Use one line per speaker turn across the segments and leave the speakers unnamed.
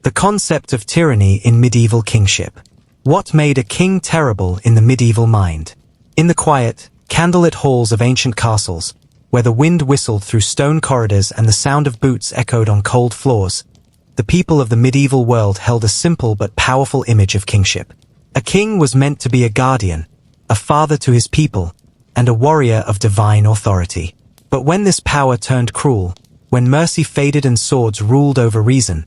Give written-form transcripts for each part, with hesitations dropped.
The concept of tyranny in medieval kingship. What made a king terrible in the medieval mind? In the quiet, candlelit halls of ancient castles, where the wind whistled through stone corridors and the sound of boots echoed on cold floors, the people of the medieval world held a simple but powerful image of kingship. A king was meant to be a guardian, a father to his people, and a warrior of divine authority. But when this power turned cruel, when mercy faded and swords ruled over reason,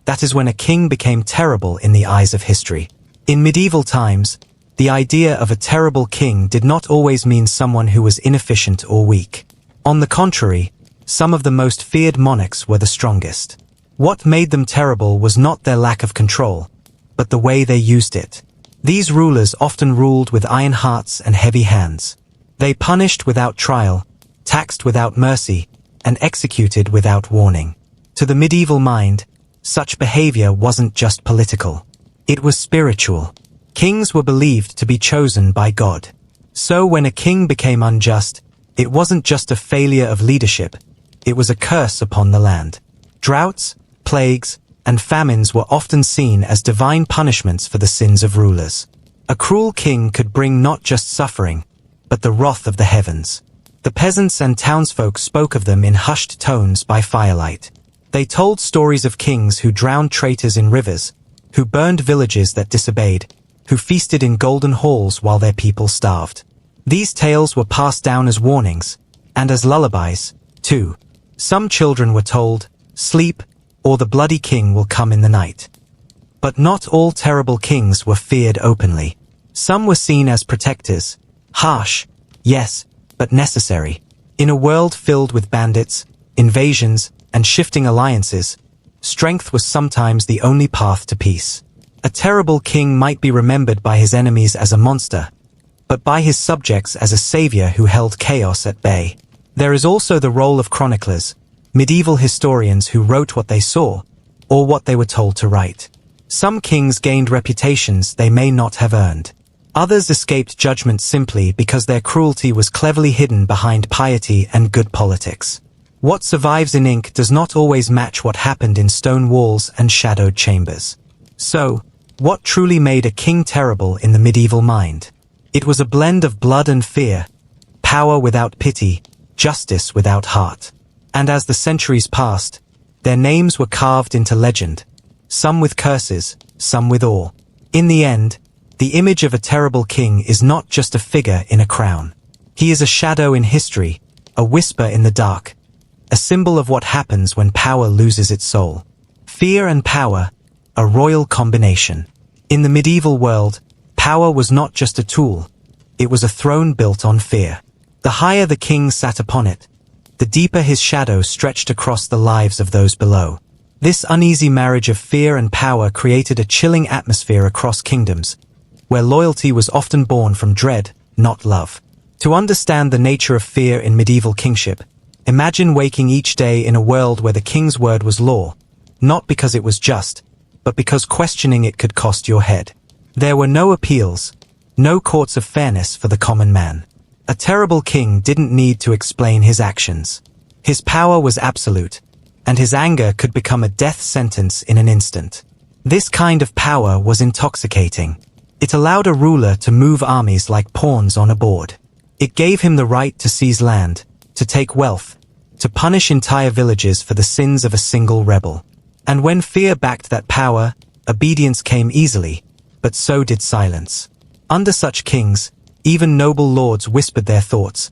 that is when a king became terrible in the eyes of history. In medieval times, the idea of a terrible king did not always mean someone who was inefficient or weak. On the contrary, some of the most feared monarchs were the strongest. What made them terrible was not their lack of control, but the way they used it. These rulers often ruled with iron hearts and heavy hands. They punished without trial, taxed without mercy, and executed without warning. To the medieval mind, such behavior wasn't just political. It was spiritual. Kings were believed to be chosen by God. So when a king became unjust, it wasn't just a failure of leadership, it was a curse upon the land. Droughts, plagues, and famines were often seen as divine punishments for the sins of rulers. A cruel king could bring not just suffering, but the wrath of the heavens. The peasants and townsfolk spoke of them in hushed tones by firelight. They told stories of kings who drowned traitors in rivers, who burned villages that disobeyed, who feasted in golden halls while their people starved. These tales were passed down as warnings, and as lullabies, too. Some children were told, "Sleep, or the bloody king will come in the night." But not all terrible kings were feared openly. Some were seen as protectors, harsh, yes, but necessary. In a world filled with bandits, invasions, and shifting alliances, strength was sometimes the only path to peace. A terrible king might be remembered by his enemies as a monster, but by his subjects as a savior who held chaos at bay. There is also the role of chroniclers, medieval historians who wrote what they saw, or what they were told to write. Some kings gained reputations they may not have earned. Others escaped judgment simply because their cruelty was cleverly hidden behind piety and good politics. What survives in ink does not always match what happened in stone walls and shadowed chambers. So, what truly made a king terrible in the medieval mind? It was a blend of blood and fear, power without pity, justice without heart. And as the centuries passed, their names were carved into legend, some with curses, some with awe. In the end, the image of a terrible king is not just a figure in a crown. He is a shadow in history, a whisper in the dark, a symbol of what happens when power loses its soul. Fear and power, a royal combination. In the medieval world, power was not just a tool, it was a throne built on fear. The higher the king sat upon it, the deeper his shadow stretched across the lives of those below. This uneasy marriage of fear and power created a chilling atmosphere across kingdoms, where loyalty was often born from dread, not love. To understand the nature of fear in medieval kingship, imagine waking each day in a world where the king's word was law, not because it was just, but because questioning it could cost your head. There were no appeals, no courts of fairness for the common man. A terrible king didn't need to explain his actions. His power was absolute, and his anger could become a death sentence in an instant. This kind of power was intoxicating. It allowed a ruler to move armies like pawns on a board. It gave him the right to seize land, to take wealth, to punish entire villages for the sins of a single rebel. And when fear backed that power, obedience came easily, but so did silence. Under such kings, even noble lords whispered their thoughts,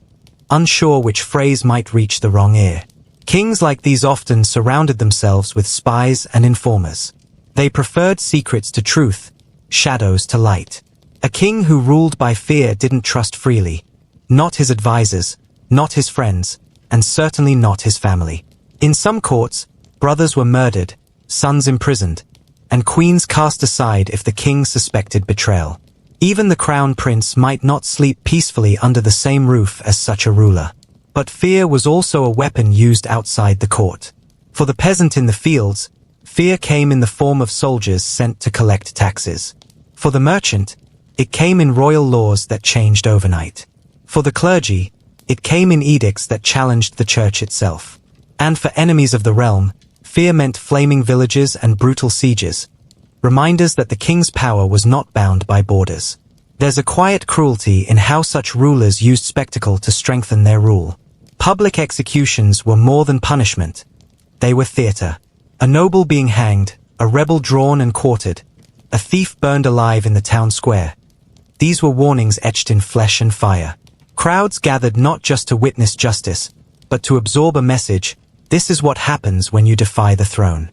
unsure which phrase might reach the wrong ear. Kings like these often surrounded themselves with spies and informers. They preferred secrets to truth, shadows to light. A king who ruled by fear didn't trust freely. Not his advisors, not his friends, and certainly not his family. In some courts, brothers were murdered, sons imprisoned, and queens cast aside if the king suspected betrayal. Even the crown prince might not sleep peacefully under the same roof as such a ruler. But fear was also a weapon used outside the court. For the peasant in the fields, fear came in the form of soldiers sent to collect taxes. For the merchant, it came in royal laws that changed overnight. For the clergy, it came in edicts that challenged the church itself. And for enemies of the realm, Fear meant flaming villages and brutal sieges, reminders that the king's power was not bound by borders. There's a quiet cruelty in how such rulers used spectacle to strengthen their rule. Public executions were more than punishment. They were theater. A noble being hanged, a rebel drawn and quartered, a thief burned alive in the town square. These were warnings etched in flesh and fire. Crowds gathered not just to witness justice, but to absorb a message: this is what happens when you defy the throne.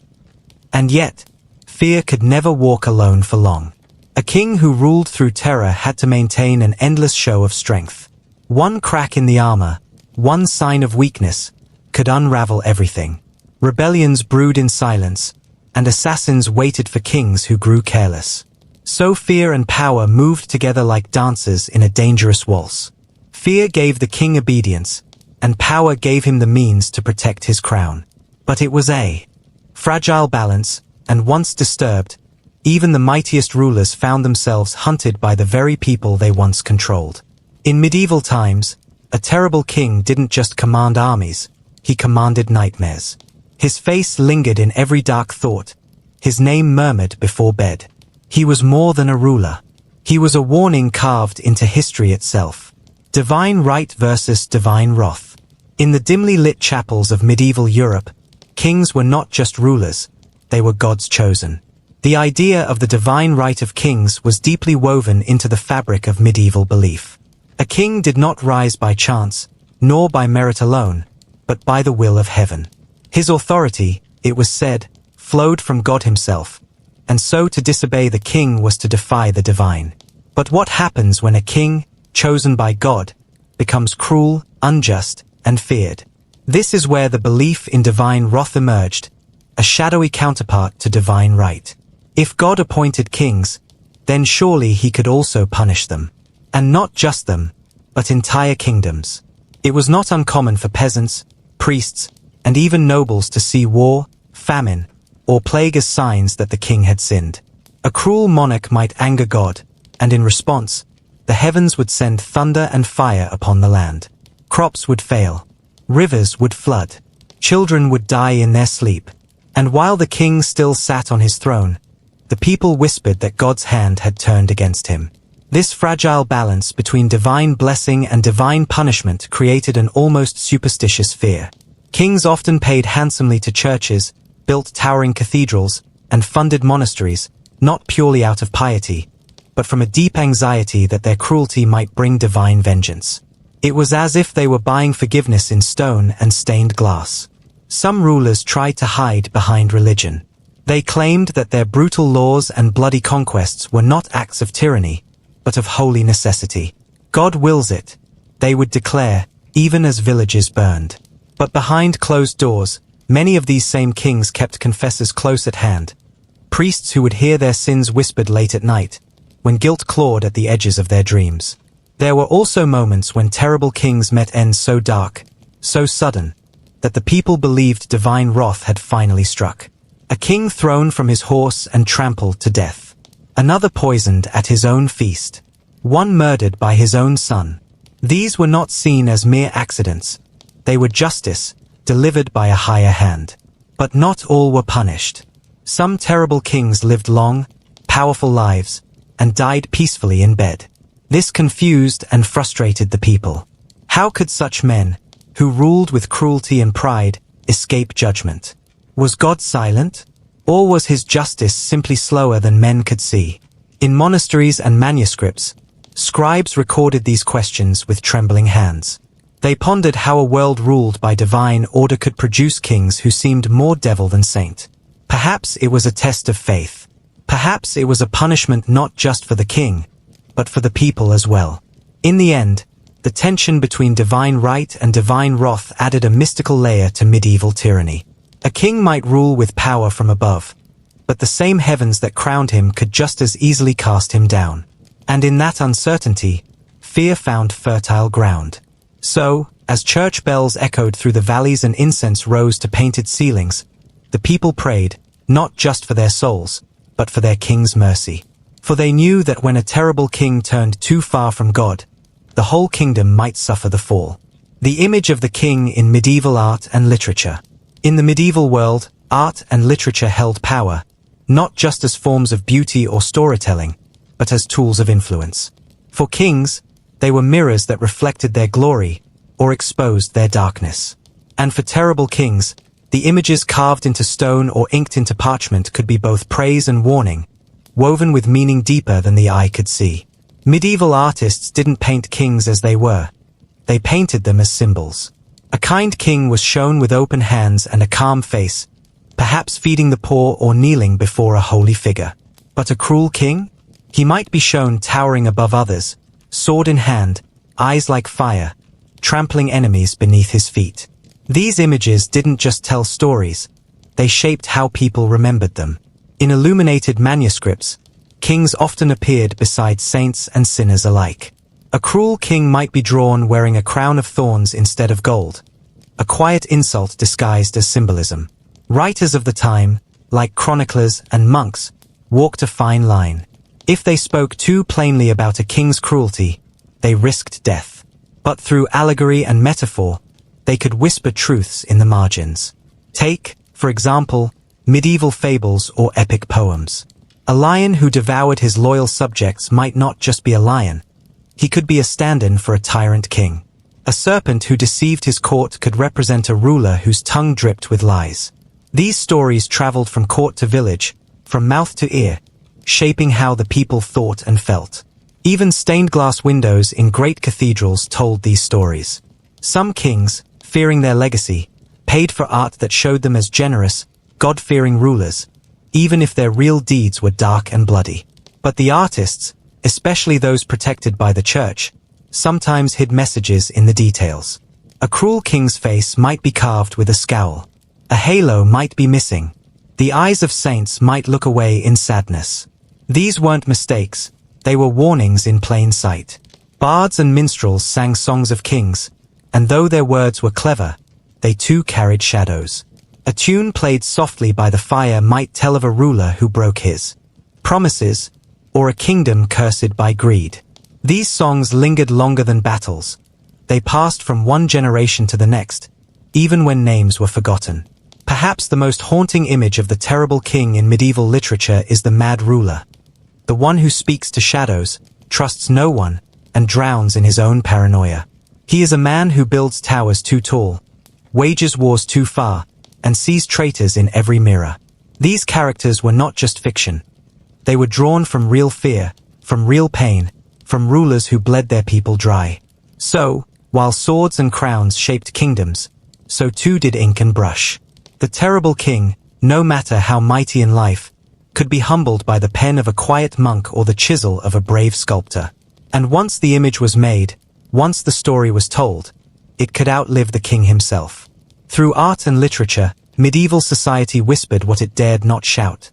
And yet, fear could never walk alone for long. A king who ruled through terror had to maintain an endless show of strength. One crack in the armor, one sign of weakness, could unravel everything. Rebellions brewed in silence, and assassins waited for kings who grew careless. So fear and power moved together like dancers in a dangerous waltz. Fear gave the king obedience, and power gave him the means to protect his crown. But it was a fragile balance, and once disturbed, even the mightiest rulers found themselves hunted by the very people they once controlled. In medieval times, a terrible king didn't just command armies, he commanded nightmares. His face lingered in every dark thought, his name murmured before bed. He was more than a ruler. He was a warning carved into history itself. Divine right versus divine wrath. In the dimly lit chapels of medieval Europe, kings were not just rulers, they were God's chosen. The idea of the divine right of kings was deeply woven into the fabric of medieval belief. A king did not rise by chance, nor by merit alone, but by the will of heaven. His authority, it was said, flowed from God himself, and so to disobey the king was to defy the divine. But what happens when a king, chosen by God, becomes cruel, unjust, and feared? This is where the belief in divine wrath emerged, a shadowy counterpart to divine right. If God appointed kings, then surely he could also punish them. And not just them, but entire kingdoms. It was not uncommon for peasants, priests, and even nobles to see war, famine, or plague as signs that the king had sinned. A cruel monarch might anger God, and in response, the heavens would send thunder and fire upon the land. Crops would fail, rivers would flood, children would die in their sleep, and while the king still sat on his throne, the people whispered that God's hand had turned against him. This fragile balance between divine blessing and divine punishment created an almost superstitious fear. Kings often paid handsomely to churches, built towering cathedrals, and funded monasteries, not purely out of piety, but from a deep anxiety that their cruelty might bring divine vengeance. It was as if they were buying forgiveness in stone and stained glass. Some rulers tried to hide behind religion. They claimed that their brutal laws and bloody conquests were not acts of tyranny, but of holy necessity. God wills it, they would declare, even as villages burned. But behind closed doors, many of these same kings kept confessors close at hand, priests who would hear their sins whispered late at night, when guilt clawed at the edges of their dreams. There were also moments when terrible kings met ends so dark, so sudden, that the people believed divine wrath had finally struck. A king thrown from his horse and trampled to death. Another poisoned at his own feast. One murdered by his own son. These were not seen as mere accidents. They were justice, delivered by a higher hand. But not all were punished. Some terrible kings lived long, powerful lives, and died peacefully in bed. This confused and frustrated the people. How could such men, who ruled with cruelty and pride, escape judgment? Was God silent? Or was his justice simply slower than men could see? In monasteries and manuscripts, scribes recorded these questions with trembling hands. They pondered how a world ruled by divine order could produce kings who seemed more devil than saint. Perhaps it was a test of faith. Perhaps it was a punishment not just for the king, but for the people as well. In the end, the tension between divine right and divine wrath added a mystical layer to medieval tyranny. A king might rule with power from above, but the same heavens that crowned him could just as easily cast him down. And in that uncertainty, fear found fertile ground. So, as church bells echoed through the valleys and incense rose to painted ceilings, the people prayed, not just for their souls, but for their king's mercy. For they knew that when a terrible king turned too far from God, the whole kingdom might suffer the fall. The image of the king in medieval art and literature. In the medieval world, art and literature held power, not just as forms of beauty or storytelling, but as tools of influence. For kings, they were mirrors that reflected their glory or exposed their darkness. And for terrible kings, the images carved into stone or inked into parchment could be both praise and warning, woven with meaning deeper than the eye could see. Medieval artists didn't paint kings as they were. They painted them as symbols. A kind king was shown with open hands and a calm face, perhaps feeding the poor or kneeling before a holy figure. But a cruel king? He might be shown towering above others, sword in hand, eyes like fire, trampling enemies beneath his feet. These images didn't just tell stories, they shaped how people remembered them. In illuminated manuscripts, kings often appeared beside saints and sinners alike. A cruel king might be drawn wearing a crown of thorns instead of gold, a quiet insult disguised as symbolism. Writers of the time, like chroniclers and monks, walked a fine line. If they spoke too plainly about a king's cruelty, they risked death. But through allegory and metaphor, they could whisper truths in the margins. Take, for example, medieval fables or epic poems. A lion who devoured his loyal subjects might not just be a lion. He could be a stand-in for a tyrant king. A serpent who deceived his court could represent a ruler whose tongue dripped with lies. These stories traveled from court to village, from mouth to ear, shaping how the people thought and felt. Even stained glass windows in great cathedrals told these stories. Some kings, fearing their legacy, paid for art that showed them as generous, God-fearing rulers, even if their real deeds were dark and bloody. But the artists, especially those protected by the church, sometimes hid messages in the details. A cruel king's face might be carved with a scowl. A halo might be missing. The eyes of saints might look away in sadness. These weren't mistakes, they were warnings in plain sight. Bards and minstrels sang songs of kings, and though their words were clever, they too carried shadows. A tune played softly by the fire might tell of a ruler who broke his promises, or a kingdom cursed by greed. These songs lingered longer than battles. They passed from one generation to the next, even when names were forgotten. Perhaps the most haunting image of the terrible king in medieval literature is the mad ruler. The one who speaks to shadows, trusts no one, and drowns in his own paranoia. He is a man who builds towers too tall, wages wars too far, and sees traitors in every mirror. These characters were not just fiction. They were drawn from real fear, from real pain, from rulers who bled their people dry. So, while swords and crowns shaped kingdoms, so too did ink and brush. The terrible king, no matter how mighty in life, could be humbled by the pen of a quiet monk or the chisel of a brave sculptor. And once the image was made, once the story was told, it could outlive the king himself. Through art and literature, medieval society whispered what it dared not shout.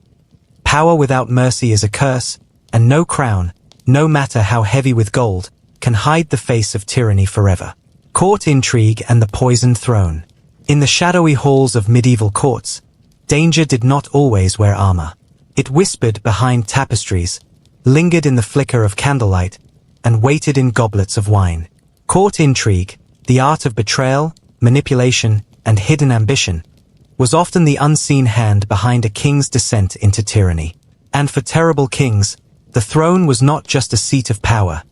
Power without mercy is a curse, and no crown, no matter how heavy with gold, can hide the face of tyranny forever. Court intrigue and the poisoned throne. In the shadowy halls of medieval courts, danger did not always wear armor. It whispered behind tapestries, lingered in the flicker of candlelight, and waited in goblets of wine. Court intrigue, the art of betrayal, manipulation, and hidden ambition, was often the unseen hand behind a king's descent into tyranny. And for terrible kings, the throne was not just a seat of power.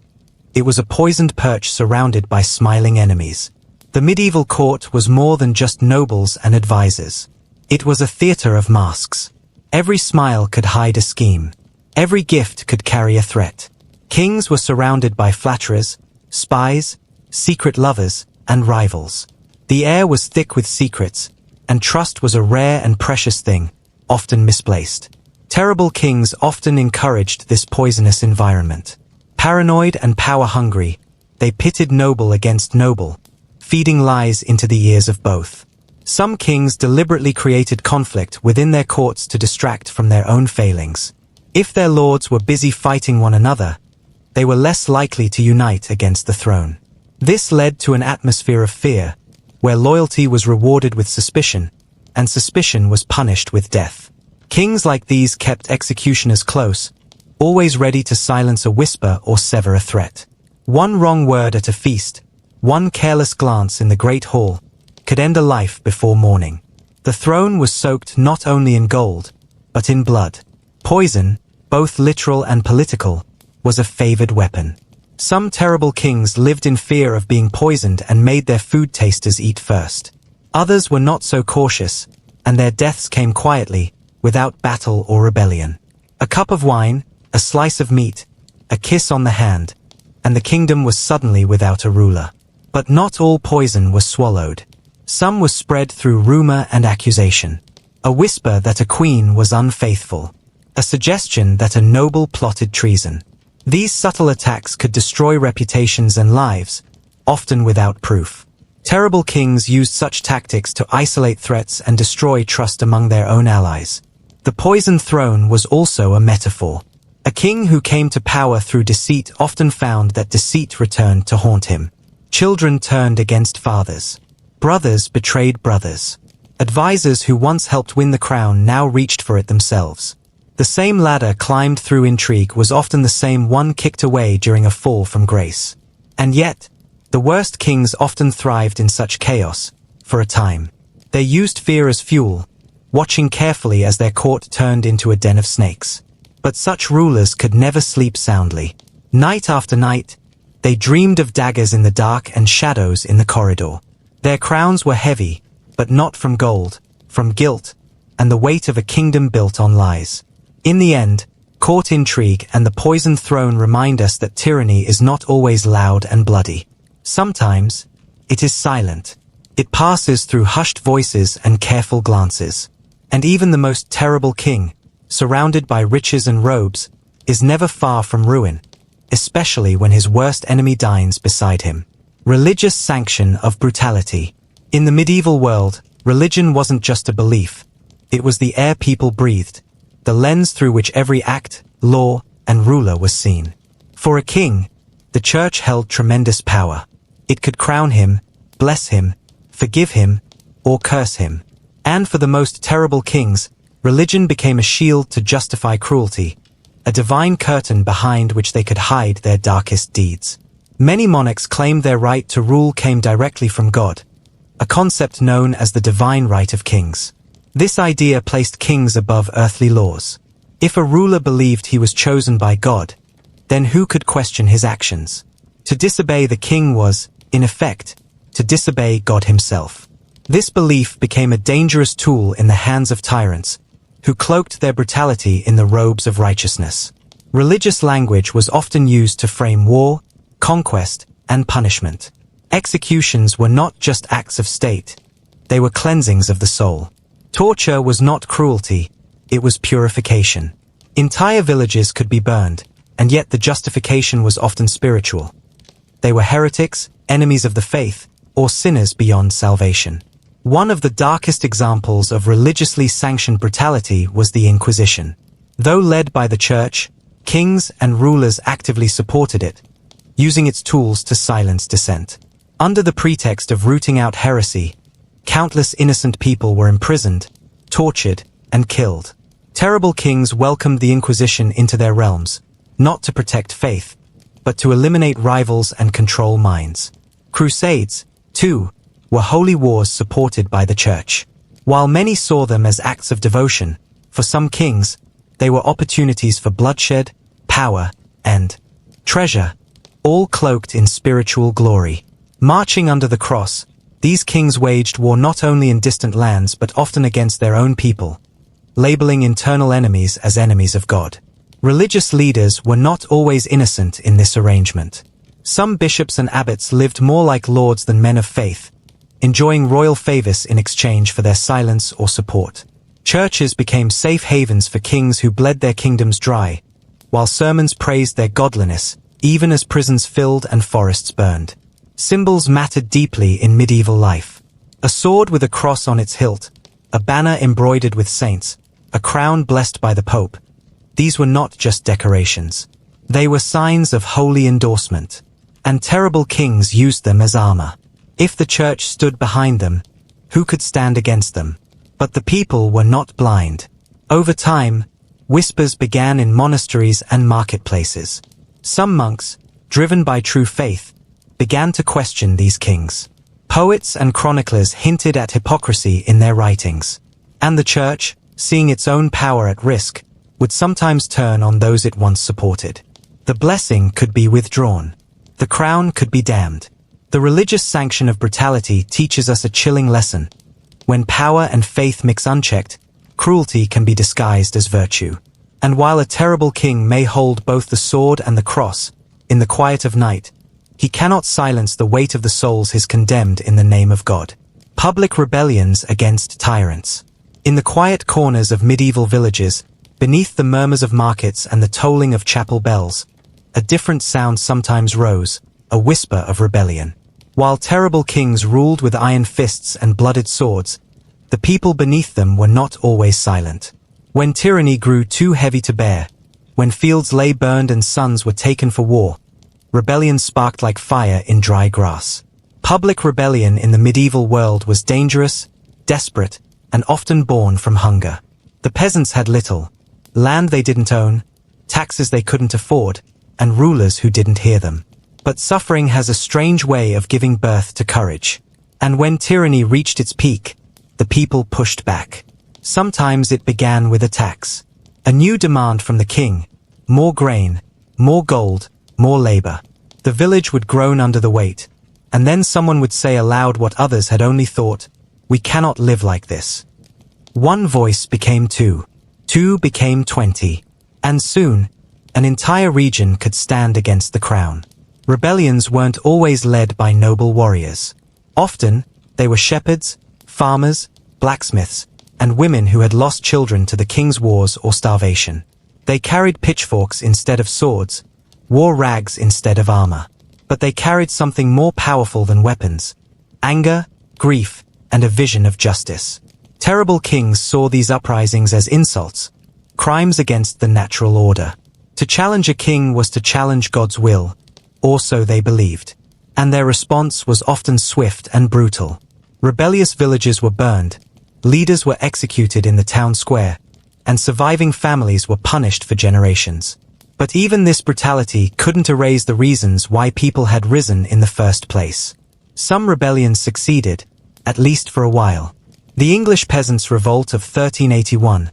It was a poisoned perch surrounded by smiling enemies. The medieval court was more than just nobles and advisors. It was a theater of masks. Every smile could hide a scheme. Every gift could carry a threat. Kings were surrounded by flatterers, spies, secret lovers, and rivals. The air was thick with secrets, and trust was a rare and precious thing, often misplaced. Terrible kings often encouraged this poisonous environment. Paranoid and power-hungry, they pitted noble against noble, feeding lies into the ears of both. Some kings deliberately created conflict within their courts to distract from their own failings. If their lords were busy fighting one another, they were less likely to unite against the throne. This led to an atmosphere of fear, where loyalty was rewarded with suspicion, and suspicion was punished with death. Kings like these kept executioners close, always ready to silence a whisper or sever a threat. One wrong word at a feast, one careless glance in the great hall, could end a life before morning. The throne was soaked not only in gold, but in blood. Poison, both literal and political, was a favored weapon. Some terrible kings lived in fear of being poisoned and made their food tasters eat first. Others were not so cautious, and their deaths came quietly, without battle or rebellion. A cup of wine, a slice of meat, a kiss on the hand, and the kingdom was suddenly without a ruler. But not all poison was swallowed. Some was spread through rumor and accusation. A whisper that a queen was unfaithful. A suggestion that a noble plotted treason. These subtle attacks could destroy reputations and lives, often without proof. Terrible kings used such tactics to isolate threats and destroy trust among their own allies. The poisoned throne was also a metaphor. A king who came to power through deceit often found that deceit returned to haunt him. Children turned against fathers. Brothers betrayed brothers. Advisors who once helped win the crown now reached for it themselves. The same ladder climbed through intrigue was often the same one kicked away during a fall from grace. And yet, the worst kings often thrived in such chaos, for a time. They used fear as fuel, watching carefully as their court turned into a den of snakes. But such rulers could never sleep soundly. Night after night, they dreamed of daggers in the dark and shadows in the corridor. Their crowns were heavy, but not from gold, from guilt, and the weight of a kingdom built on lies. In the end, court intrigue and the poisoned throne remind us that tyranny is not always loud and bloody. Sometimes, it is silent. It passes through hushed voices and careful glances. And even the most terrible king, surrounded by riches and robes, is never far from ruin, especially when his worst enemy dines beside him. Religious sanction of brutality. In the medieval world, religion wasn't just a belief. It was the air people breathed, the lens through which every act, law, and ruler was seen. For a king, the church held tremendous power. It could crown him, bless him, forgive him, or curse him. And for the most terrible kings, religion became a shield to justify cruelty, a divine curtain behind which they could hide their darkest deeds. Many monarchs claimed their right to rule came directly from God, a concept known as the divine right of kings. This idea placed kings above earthly laws. If a ruler believed he was chosen by God, then who could question his actions? To disobey the king was, in effect, to disobey God himself. This belief became a dangerous tool in the hands of tyrants, who cloaked their brutality in the robes of righteousness. Religious language was often used to frame war, conquest, and punishment. Executions were not just acts of state, they were cleansings of the soul. Torture was not cruelty, it was purification. Entire villages could be burned, and yet the justification was often spiritual. They were heretics, enemies of the faith, or sinners beyond salvation. One of the darkest examples of religiously sanctioned brutality was the Inquisition. Though led by the church, kings and rulers actively supported it, using its tools to silence dissent. Under the pretext of rooting out heresy, countless innocent people were imprisoned, tortured, and killed. Terrible kings welcomed the Inquisition into their realms, not to protect faith, but to eliminate rivals and control minds. Crusades, too, were holy wars supported by the church. While many saw them as acts of devotion, for some kings, they were opportunities for bloodshed, power, and treasure, all cloaked in spiritual glory. Marching under the cross, these kings waged war not only in distant lands but often against their own people, labeling internal enemies as enemies of God. Religious leaders were not always innocent in this arrangement. Some bishops and abbots lived more like lords than men of faith, enjoying royal favors in exchange for their silence or support. Churches became safe havens for kings who bled their kingdoms dry, while sermons praised their godliness, even as prisons filled and forests burned. Symbols mattered deeply in medieval life. A sword with a cross on its hilt, a banner embroidered with saints, a crown blessed by the Pope. These were not just decorations. They were signs of holy endorsement, and terrible kings used them as armor. If the church stood behind them, who could stand against them? But the people were not blind. Over time, whispers began in monasteries and marketplaces. Some monks, driven by true faith, began to question these kings. Poets and chroniclers hinted at hypocrisy in their writings. And the church, seeing its own power at risk, would sometimes turn on those it once supported. The blessing could be withdrawn. The crown could be damned. The religious sanction of brutality teaches us a chilling lesson. When power and faith mix unchecked, cruelty can be disguised as virtue. And while a terrible king may hold both the sword and the cross, in the quiet of night, he cannot silence the weight of the souls he's condemned in the name of God. Public rebellions against tyrants. In the quiet corners of medieval villages, beneath the murmurs of markets and the tolling of chapel bells, a different sound sometimes rose, a whisper of rebellion. While terrible kings ruled with iron fists and blooded swords, the people beneath them were not always silent. When tyranny grew too heavy to bear, when fields lay burned and sons were taken for war, rebellion sparked like fire in dry grass. Public rebellion in the medieval world was dangerous, desperate, and often born from hunger. The peasants had little, land they didn't own, taxes they couldn't afford, and rulers who didn't hear them. But suffering has a strange way of giving birth to courage. And when tyranny reached its peak, the people pushed back. Sometimes it began with a tax. A new demand from the king: more grain, more gold, more labor. The village would groan under the weight, and then someone would say aloud what others had only thought: we cannot live like this. One voice became two. Two became 20. And soon, an entire region could stand against the crown. Rebellions weren't always led by noble warriors. Often, they were shepherds, farmers, blacksmiths, and women who had lost children to the king's wars or starvation. They carried pitchforks instead of swords, wore rags instead of armor. But they carried something more powerful than weapons: anger, grief, and a vision of justice. Terrible kings saw these uprisings as insults, crimes against the natural order. To challenge a king was to challenge God's will, or so they believed. And their response was often swift and brutal. Rebellious villages were burned, leaders were executed in the town square, and surviving families were punished for generations. But even this brutality couldn't erase the reasons why people had risen in the first place. Some rebellions succeeded, at least for a while. The English peasants' revolt of 1381,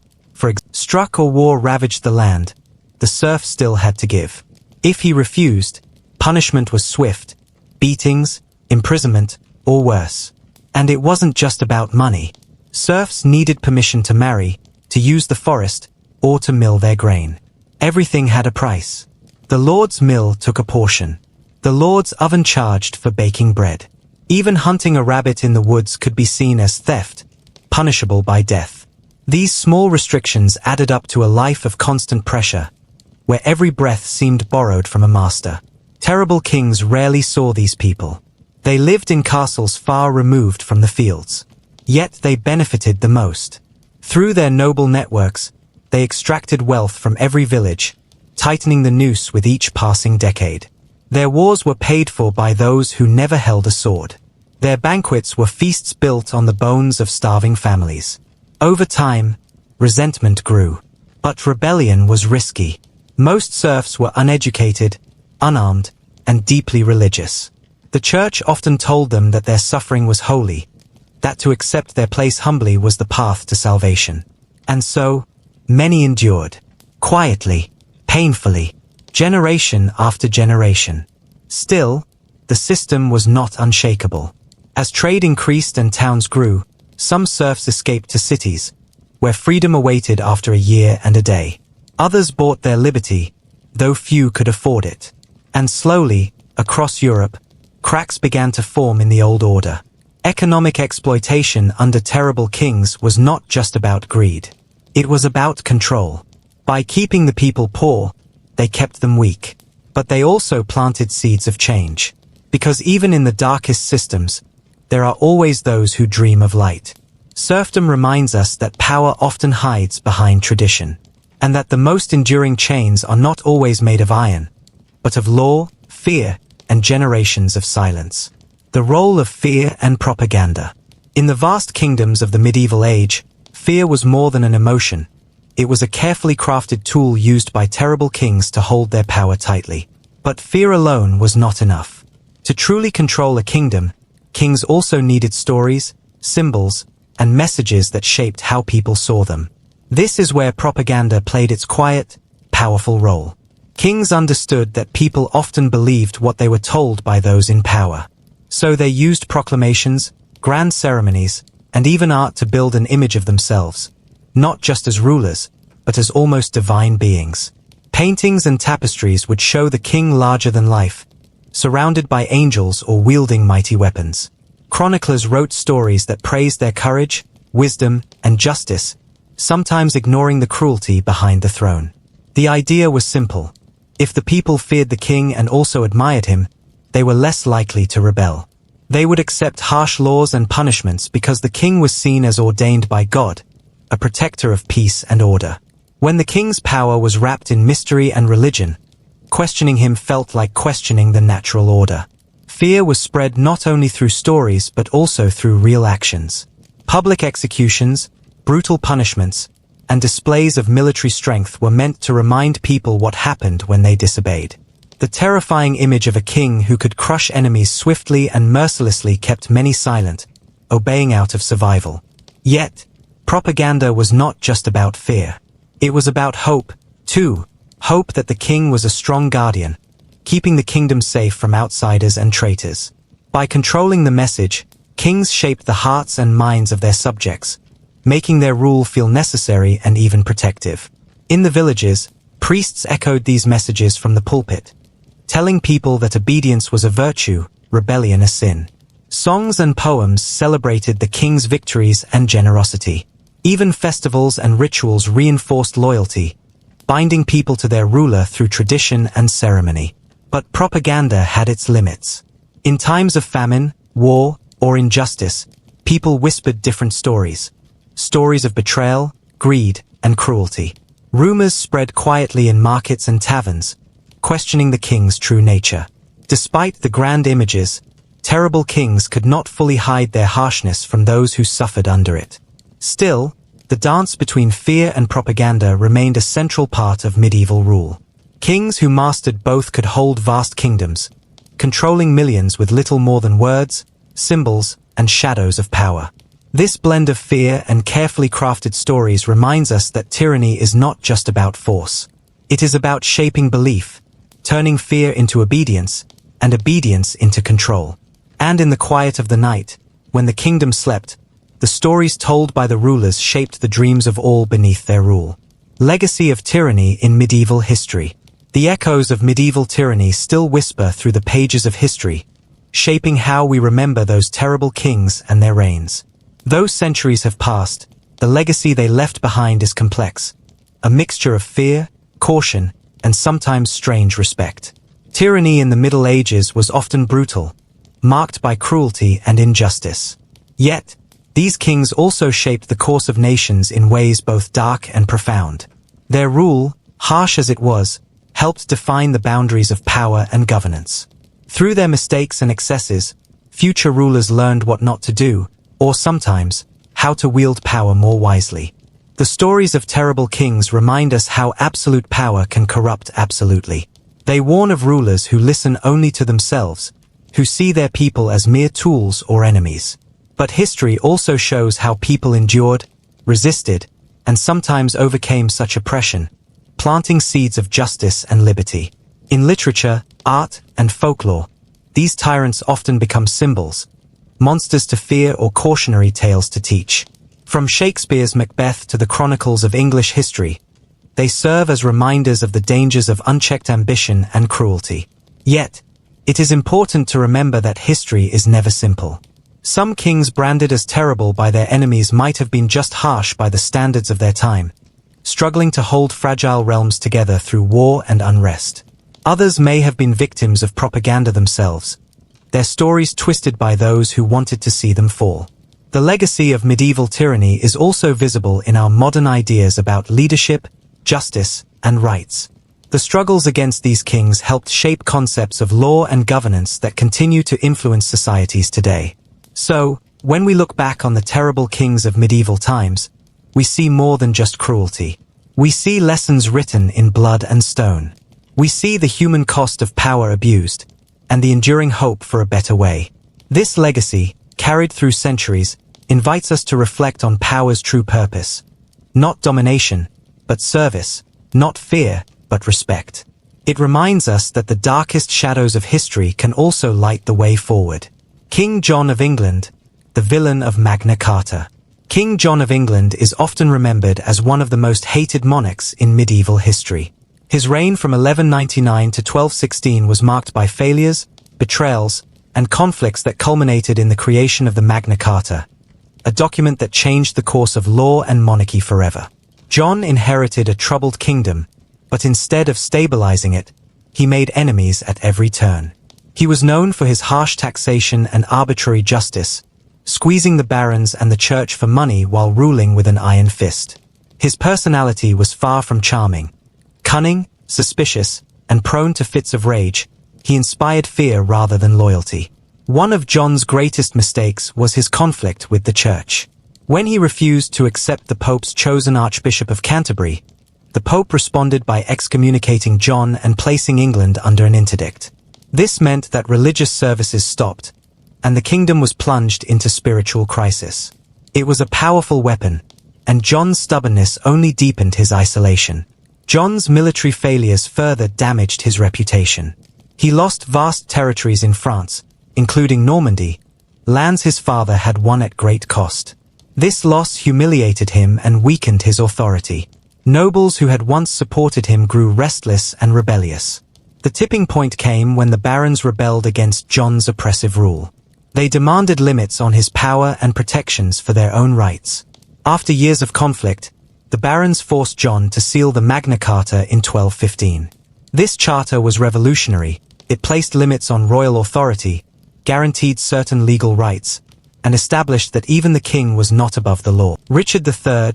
struck or war ravaged the land. The serf still had to give. If he refused, punishment was swift: beatings, imprisonment, or worse. And it wasn't just about money. Serfs needed permission to marry, to use the forest, or to mill their grain. Everything had a price. The lord's mill took a portion. The lord's oven charged for baking bread. Even hunting a rabbit in the woods could be seen as theft, punishable by death. These small restrictions added up to a life of constant pressure, where every breath seemed borrowed from a master. Terrible kings rarely saw these people. They lived in castles far removed from the fields. Yet they benefited the most. Through their noble networks, they extracted wealth from every village, tightening the noose with each passing decade. Their wars were paid for by those who never held a sword. Their banquets were feasts built on the bones of starving families. Over time, resentment grew. But rebellion was risky. Most serfs were uneducated, unarmed, and deeply religious. The church often told them that their suffering was holy, that to accept their place humbly was the path to salvation. And so, many endured, quietly, painfully, generation after generation. Still, the system was not unshakable. As trade increased and towns grew, some serfs escaped to cities, where freedom awaited after a year and a day. Others bought their liberty, though few could afford it. And slowly, across Europe, cracks began to form in the old order. Economic exploitation under terrible kings was not just about greed. It was about control. By keeping the people poor, they kept them weak. But they also planted seeds of change. Because even in the darkest systems, there are always those who dream of light. Serfdom reminds us that power often hides behind tradition, and that the most enduring chains are not always made of iron, but of law, fear, and generations of silence. The role of fear and propaganda. In the vast kingdoms of the medieval age, fear was more than an emotion. It was a carefully crafted tool used by terrible kings to hold their power tightly. But fear alone was not enough. To truly control a kingdom, kings also needed stories, symbols, and messages that shaped how people saw them. This is where propaganda played its quiet, powerful role. Kings understood that people often believed what they were told by those in power. So they used proclamations, grand ceremonies, and even art to build an image of themselves, not just as rulers, but as almost divine beings. Paintings and tapestries would show the king larger than life, surrounded by angels or wielding mighty weapons. Chroniclers wrote stories that praised their courage, wisdom, and justice, sometimes ignoring the cruelty behind the throne. The idea was simple. If the people feared the king and also admired him, they were less likely to rebel. They would accept harsh laws and punishments because the king was seen as ordained by God, a protector of peace and order. When the king's power was wrapped in mystery and religion, questioning him felt like questioning the natural order. Fear was spread not only through stories but also through real actions. Public executions, brutal punishments, and displays of military strength were meant to remind people what happened when they disobeyed. The terrifying image of a king who could crush enemies swiftly and mercilessly kept many silent, obeying out of survival. Yet, propaganda was not just about fear. It was about hope, too. Hope that the king was a strong guardian, keeping the kingdom safe from outsiders and traitors. By controlling the message, kings shaped the hearts and minds of their subjects, making their rule feel necessary and even protective. In the villages, priests echoed these messages from the pulpit, telling people that obedience was a virtue, rebellion a sin. Songs and poems celebrated the king's victories and generosity. Even festivals and rituals reinforced loyalty, binding people to their ruler through tradition and ceremony. But propaganda had its limits. In times of famine, war, or injustice, people whispered different stories. Stories of betrayal, greed, and cruelty. Rumors spread quietly in markets and taverns, questioning the king's true nature. Despite the grand images, terrible kings could not fully hide their harshness from those who suffered under it. Still, the dance between fear and propaganda remained a central part of medieval rule. Kings who mastered both could hold vast kingdoms, controlling millions with little more than words, symbols, and shadows of power. This blend of fear and carefully crafted stories reminds us that tyranny is not just about force. It is about shaping belief, turning fear into obedience, and obedience into control. And in the quiet of the night, when the kingdom slept, the stories told by the rulers shaped the dreams of all beneath their rule. Legacy of tyranny in medieval history. The echoes of medieval tyranny still whisper through the pages of history, shaping how we remember those terrible kings and their reigns. Though centuries have passed, the legacy they left behind is complex, a mixture of fear, caution, and sometimes strange respect. Tyranny in the Middle Ages was often brutal, marked by cruelty and injustice. Yet, these kings also shaped the course of nations in ways both dark and profound. Their rule, harsh as it was, helped define the boundaries of power and governance. Through their mistakes and excesses, future rulers learned what not to do, or sometimes, how to wield power more wisely. The stories of terrible kings remind us how absolute power can corrupt absolutely. They warn of rulers who listen only to themselves, who see their people as mere tools or enemies. But history also shows how people endured, resisted, and sometimes overcame such oppression, planting seeds of justice and liberty. In literature, art, and folklore, these tyrants often become symbols, monsters to fear or cautionary tales to teach. From Shakespeare's Macbeth to the chronicles of English history, they serve as reminders of the dangers of unchecked ambition and cruelty. Yet, it is important to remember that history is never simple. Some kings branded as terrible by their enemies might have been just harsh by the standards of their time, struggling to hold fragile realms together through war and unrest. Others may have been victims of propaganda themselves, their stories twisted by those who wanted to see them fall. The legacy of medieval tyranny is also visible in our modern ideas about leadership, justice, and rights. The struggles against these kings helped shape concepts of law and governance that continue to influence societies today. So, when we look back on the terrible kings of medieval times, we see more than just cruelty. We see lessons written in blood and stone. We see the human cost of power abused, and the enduring hope for a better way. This legacy, carried through centuries, invites us to reflect on power's true purpose. Not domination, but service, not fear, but respect. It reminds us that the darkest shadows of history can also light the way forward. King John of England, the villain of Magna Carta. King John of England is often remembered as one of the most hated monarchs in medieval history. His reign from 1199 to 1216 was marked by failures, betrayals, and conflicts that culminated in the creation of the Magna Carta, a document that changed the course of law and monarchy forever. John inherited a troubled kingdom, but instead of stabilizing it, he made enemies at every turn. He was known for his harsh taxation and arbitrary justice, squeezing the barons and the church for money while ruling with an iron fist. His personality was far from charming. Cunning, suspicious, and prone to fits of rage, he inspired fear rather than loyalty. One of John's greatest mistakes was his conflict with the church. When he refused to accept the Pope's chosen Archbishop of Canterbury, the Pope responded by excommunicating John and placing England under an interdict. This meant that religious services stopped, and the kingdom was plunged into spiritual crisis. It was a powerful weapon, and John's stubbornness only deepened his isolation. John's military failures further damaged his reputation. He lost vast territories in France, including Normandy, lands his father had won at great cost. This loss humiliated him and weakened his authority. Nobles who had once supported him grew restless and rebellious. The tipping point came when the barons rebelled against John's oppressive rule. They demanded limits on his power and protections for their own rights. After years of conflict, the barons forced John to seal the Magna Carta in 1215. This charter was revolutionary. It placed limits on royal authority, guaranteed certain legal rights, and established that even the king was not above the law. Richard III,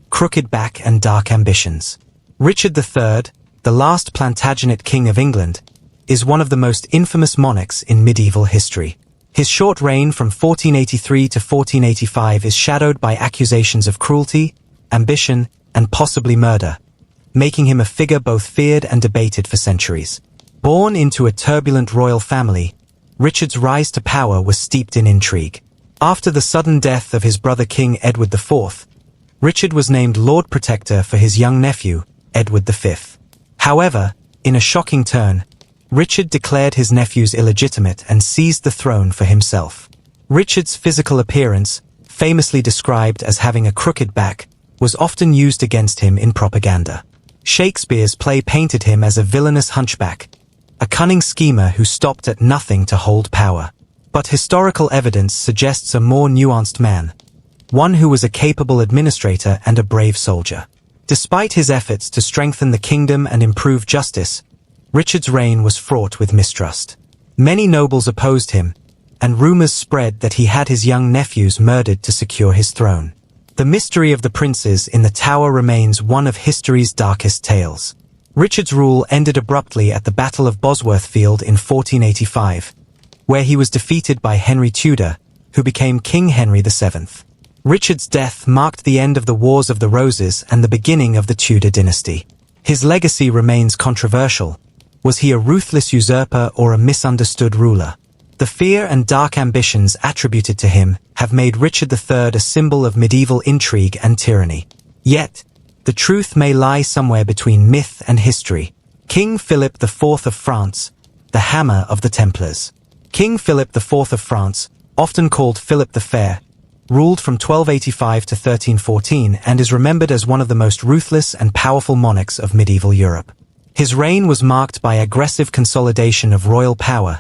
crooked back and dark ambitions. Richard III, the last Plantagenet king of England, is one of the most infamous monarchs in medieval history. His short reign from 1483 to 1485 is shadowed by accusations of cruelty, ambition, and possibly murder, making him a figure both feared and debated for centuries. Born into a turbulent royal family, Richard's rise to power was steeped in intrigue. After the sudden death of his brother King Edward IV, Richard was named Lord Protector for his young nephew, Edward V. However, in a shocking turn, Richard declared his nephews illegitimate and seized the throne for himself. Richard's physical appearance, famously described as having a crooked back, was often used against him in propaganda. Shakespeare's play painted him as a villainous hunchback, a cunning schemer who stopped at nothing to hold power. But historical evidence suggests a more nuanced man, one who was a capable administrator and a brave soldier. Despite his efforts to strengthen the kingdom and improve justice, Richard's reign was fraught with mistrust. Many nobles opposed him, and rumors spread that he had his young nephews murdered to secure his throne. The mystery of the princes in the Tower remains one of history's darkest tales. Richard's rule ended abruptly at the Battle of Bosworth Field in 1485, where he was defeated by Henry Tudor, who became King Henry VII. Richard's death marked the end of the Wars of the Roses and the beginning of the Tudor dynasty. His legacy remains controversial. Was he a ruthless usurper or a misunderstood ruler? The fear and dark ambitions attributed to him have made Richard III a symbol of medieval intrigue and tyranny. Yet, the truth may lie somewhere between myth and history. King Philip IV of France, the Hammer of the Templars. King Philip IV of France, often called Philip the Fair, ruled from 1285 to 1314 and is remembered as one of the most ruthless and powerful monarchs of medieval Europe. His reign was marked by aggressive consolidation of royal power,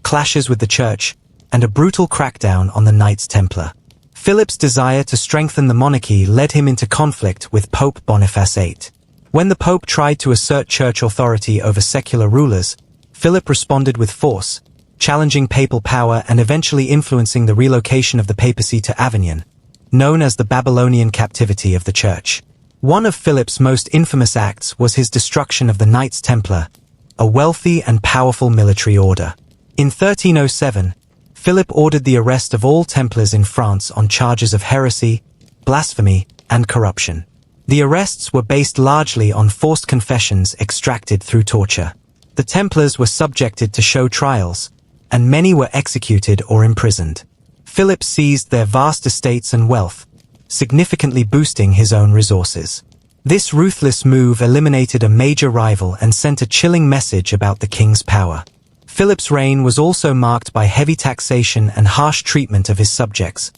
clashes with the church, and a brutal crackdown on the Knights Templar. Philip's desire to strengthen the monarchy led him into conflict with Pope Boniface VIII. When the Pope tried to assert church authority over secular rulers, Philip responded with force, challenging papal power and eventually influencing the relocation of the papacy to Avignon, known as the Babylonian captivity of the church. One of Philip's most infamous acts was his destruction of the Knights Templar, a wealthy and powerful military order. In 1307, Philip ordered the arrest of all Templars in France on charges of heresy, blasphemy, and corruption. The arrests were based largely on forced confessions extracted through torture. The Templars were subjected to show trials, and many were executed or imprisoned. Philip seized their vast estates and wealth, significantly boosting his own resources. This ruthless move eliminated a major rival and sent a chilling message about the king's power. Philip's reign was also marked by heavy taxation and harsh treatment of his subjects,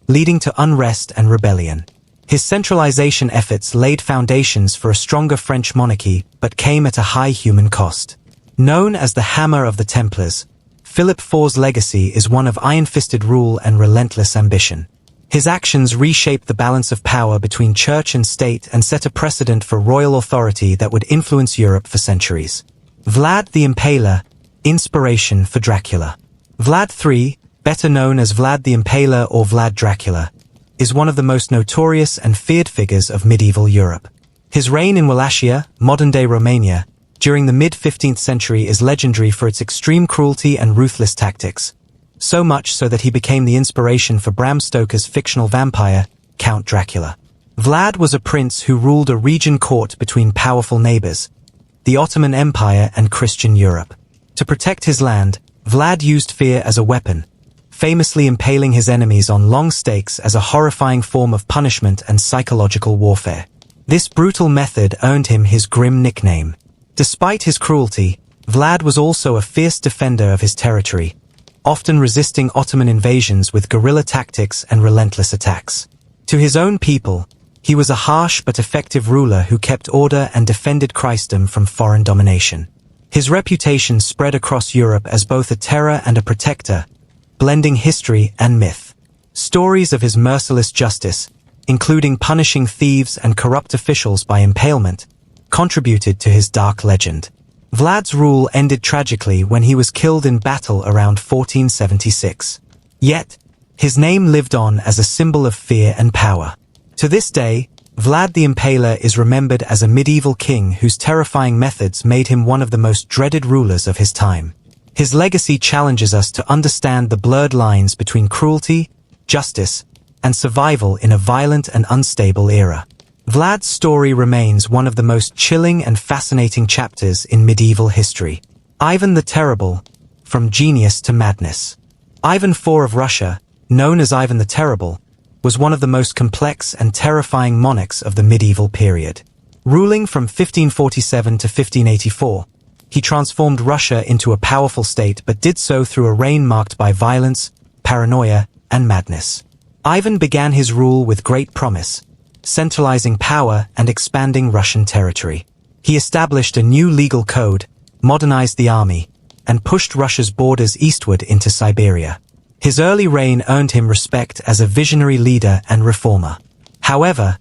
leading to unrest and rebellion. His centralization efforts laid foundations for a stronger French monarchy, but came at a high human cost. Known as the Hammer of the Templars, Philip IV's legacy is one of iron-fisted rule and relentless ambition. His actions reshaped the balance of power between church and state and set a precedent for royal authority that would influence Europe for centuries. Vlad the Impaler, inspiration for Dracula. Vlad III, better known as Vlad the Impaler or Vlad Dracula, is one of the most notorious and feared figures of medieval Europe. His reign in Wallachia, modern-day Romania, during the mid-15th century is legendary for its extreme cruelty and ruthless tactics, so much so that he became the inspiration for Bram Stoker's fictional vampire, Count Dracula. Vlad was a prince who ruled a region caught between powerful neighbors, the Ottoman Empire and Christian Europe. To protect his land, Vlad used fear as a weapon, famously impaling his enemies on long stakes as a horrifying form of punishment and psychological warfare. This brutal method earned him his grim nickname. Despite his cruelty, Vlad was also a fierce defender of his territory, often resisting Ottoman invasions with guerrilla tactics and relentless attacks. To his own people, he was a harsh but effective ruler who kept order and defended Christendom from foreign domination. His reputation spread across Europe as both a terror and a protector, blending history and myth. Stories of his merciless justice, including punishing thieves and corrupt officials by impalement, contributed to his dark legend. Vlad's rule ended tragically when he was killed in battle around 1476. Yet, his name lived on as a symbol of fear and power. To this day, Vlad the Impaler is remembered as a medieval king whose terrifying methods made him one of the most dreaded rulers of his time. His legacy challenges us to understand the blurred lines between cruelty, justice, and survival in a violent and unstable era. Vlad's story remains one of the most chilling and fascinating chapters in medieval history. Ivan the Terrible, from genius to madness. Ivan IV of Russia, known as Ivan the Terrible, was one of the most complex and terrifying monarchs of the medieval period. Ruling from 1547 to 1584, he transformed Russia into a powerful state but did so through a reign marked by violence, paranoia, and madness. Ivan began his rule with great promise, centralizing power and expanding Russian territory. He established a new legal code, modernized the army, and pushed Russia's borders eastward into Siberia. His early reign earned him respect as a visionary leader and reformer. However,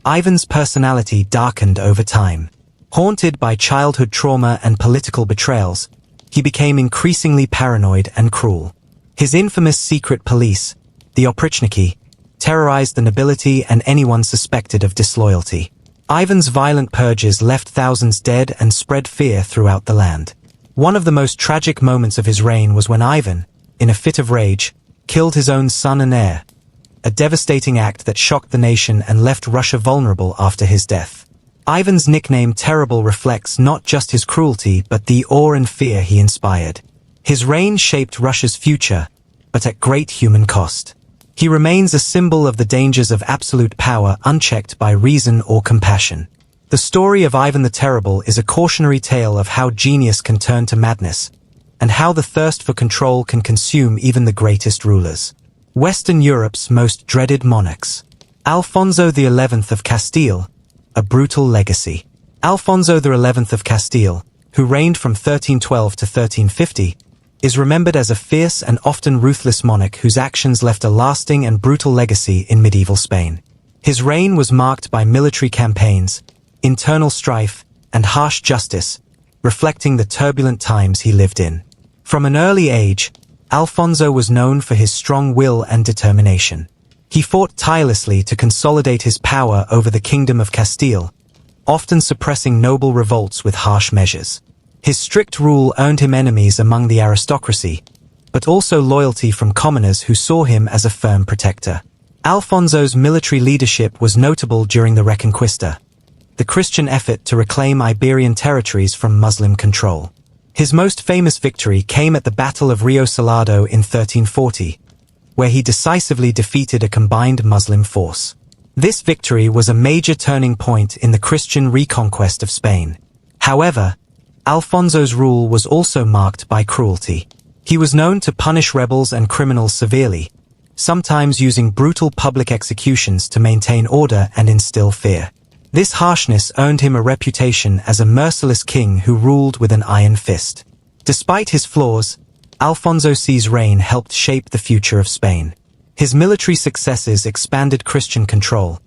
Ivan's personality darkened over time. Haunted by childhood trauma and political betrayals, he became increasingly paranoid and cruel. His infamous secret police, the Oprichniki, terrorized the nobility and anyone suspected of disloyalty. Ivan's violent purges left thousands dead and spread fear throughout the land. One of the most tragic moments of his reign was when Ivan, in a fit of rage, killed his own son and heir, a devastating act that shocked the nation and left Russia vulnerable after his death. Ivan's nickname Terrible reflects not just his cruelty but the awe and fear he inspired. His reign shaped Russia's future, but at great human cost. He remains a symbol of the dangers of absolute power unchecked by reason or compassion. The story of Ivan the Terrible is a cautionary tale of how genius can turn to madness, and how the thirst for control can consume even the greatest rulers. Western Europe's most dreaded monarchs. Alfonso XI of Castile, a brutal legacy. Alfonso XI of Castile, who reigned from 1312 to 1350, is remembered as a fierce and often ruthless monarch whose actions left a lasting and brutal legacy in medieval Spain. His reign was marked by military campaigns, internal strife, and harsh justice, reflecting the turbulent times he lived in. From an early age, Alfonso was known for his strong will and determination. He fought tirelessly to consolidate his power over the Kingdom of Castile, often suppressing noble revolts with harsh measures. His strict rule earned him enemies among the aristocracy, but also loyalty from commoners who saw him as a firm protector. Alfonso's military leadership was notable during the Reconquista, the Christian effort to reclaim Iberian territories from Muslim control. His most famous victory came at the Battle of Rio Salado in 1340, where he decisively defeated a combined Muslim force. This victory was a major turning point in the Christian reconquest of Spain. However, Alfonso's rule was also marked by cruelty. He was known to punish rebels and criminals severely, sometimes using brutal public executions to maintain order and instill fear. This harshness earned him a reputation as a merciless king who ruled with an iron fist. Despite his flaws, Alfonso X's reign helped shape the future of Spain. His military successes expanded Christian control,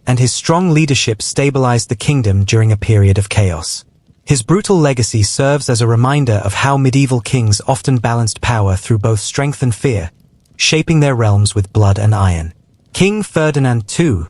and his strong leadership stabilized the kingdom during a period of chaos. His brutal legacy serves as a reminder of how medieval kings often balanced power through both strength and fear, shaping their realms with blood and iron. King Ferdinand II,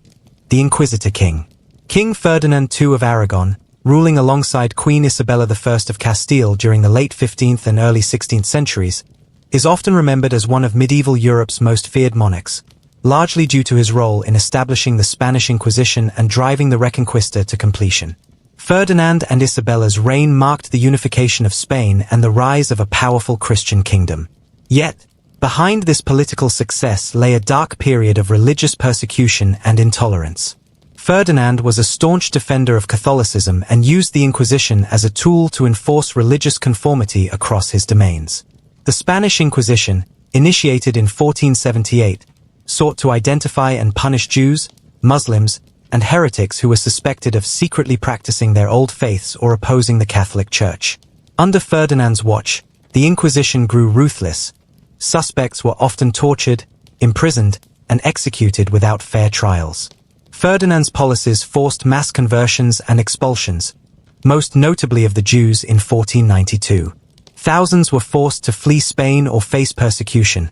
the Inquisitor King. King Ferdinand II of Aragon, ruling alongside Queen Isabella I of Castile during the late 15th and early 16th centuries, is often remembered as one of medieval Europe's most feared monarchs, largely due to his role in establishing the Spanish Inquisition and driving the Reconquista to completion. Ferdinand and Isabella's reign marked the unification of Spain and the rise of a powerful Christian kingdom. Yet, behind this political success lay a dark period of religious persecution and intolerance. Ferdinand was a staunch defender of Catholicism and used the Inquisition as a tool to enforce religious conformity across his domains. The Spanish Inquisition, initiated in 1478, sought to identify and punish Jews, Muslims, and heretics who were suspected of secretly practicing their old faiths or opposing the Catholic Church. Under Ferdinand's watch, the Inquisition grew ruthless. Suspects were often tortured, imprisoned, and executed without fair trials. Ferdinand's policies forced mass conversions and expulsions, most notably of the Jews in 1492. Thousands were forced to flee Spain or face persecution,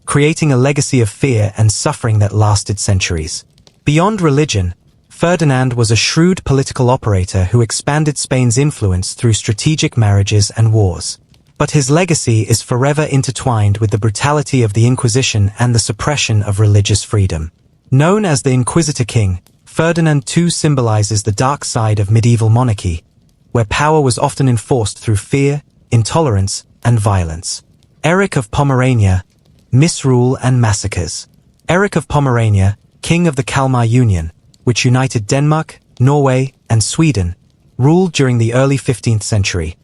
creating a legacy of fear and suffering that lasted centuries. Beyond religion, Ferdinand was a shrewd political operator who expanded Spain's influence through strategic marriages and wars. But his legacy is forever intertwined with the brutality of the Inquisition and the suppression of religious freedom. Known as the Inquisitor King, Ferdinand II symbolizes the dark side of medieval monarchy, where power was often enforced through fear, intolerance, and violence. Eric of Pomerania, misrule and massacres. Eric of Pomerania, king of the Kalmar Union, which united Denmark, Norway, and Sweden, ruled during the early 15th century.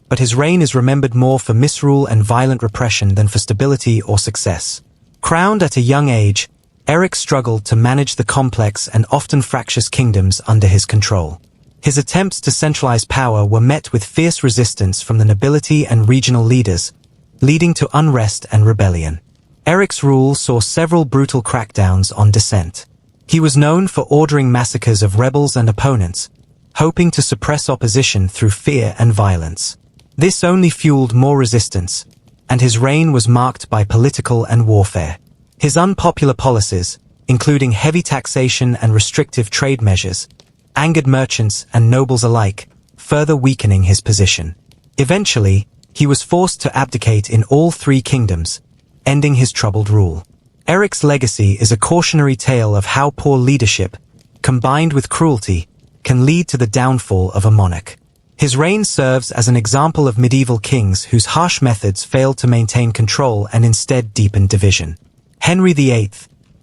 But his reign is remembered more for misrule and violent repression than for stability or success. Crowned at a young age, Eric struggled to manage the complex and often fractious kingdoms under his control. His attempts to centralize power were met with fierce resistance from the nobility and regional leaders, leading to unrest and rebellion. Eric's rule saw several brutal crackdowns on dissent. He was known for ordering massacres of rebels and opponents, hoping to suppress opposition through fear and violence. This only fueled more resistance, and his reign was marked by political and warfare. His unpopular policies, including heavy taxation and restrictive trade measures, angered merchants and nobles alike, further weakening his position. Eventually, he was forced to abdicate in all three kingdoms, ending his troubled rule. Eric's legacy is a cautionary tale of how poor leadership, combined with cruelty, can lead to the downfall of a monarch. His reign serves as an example of medieval kings whose harsh methods failed to maintain control and instead deepened division. Henry VIII,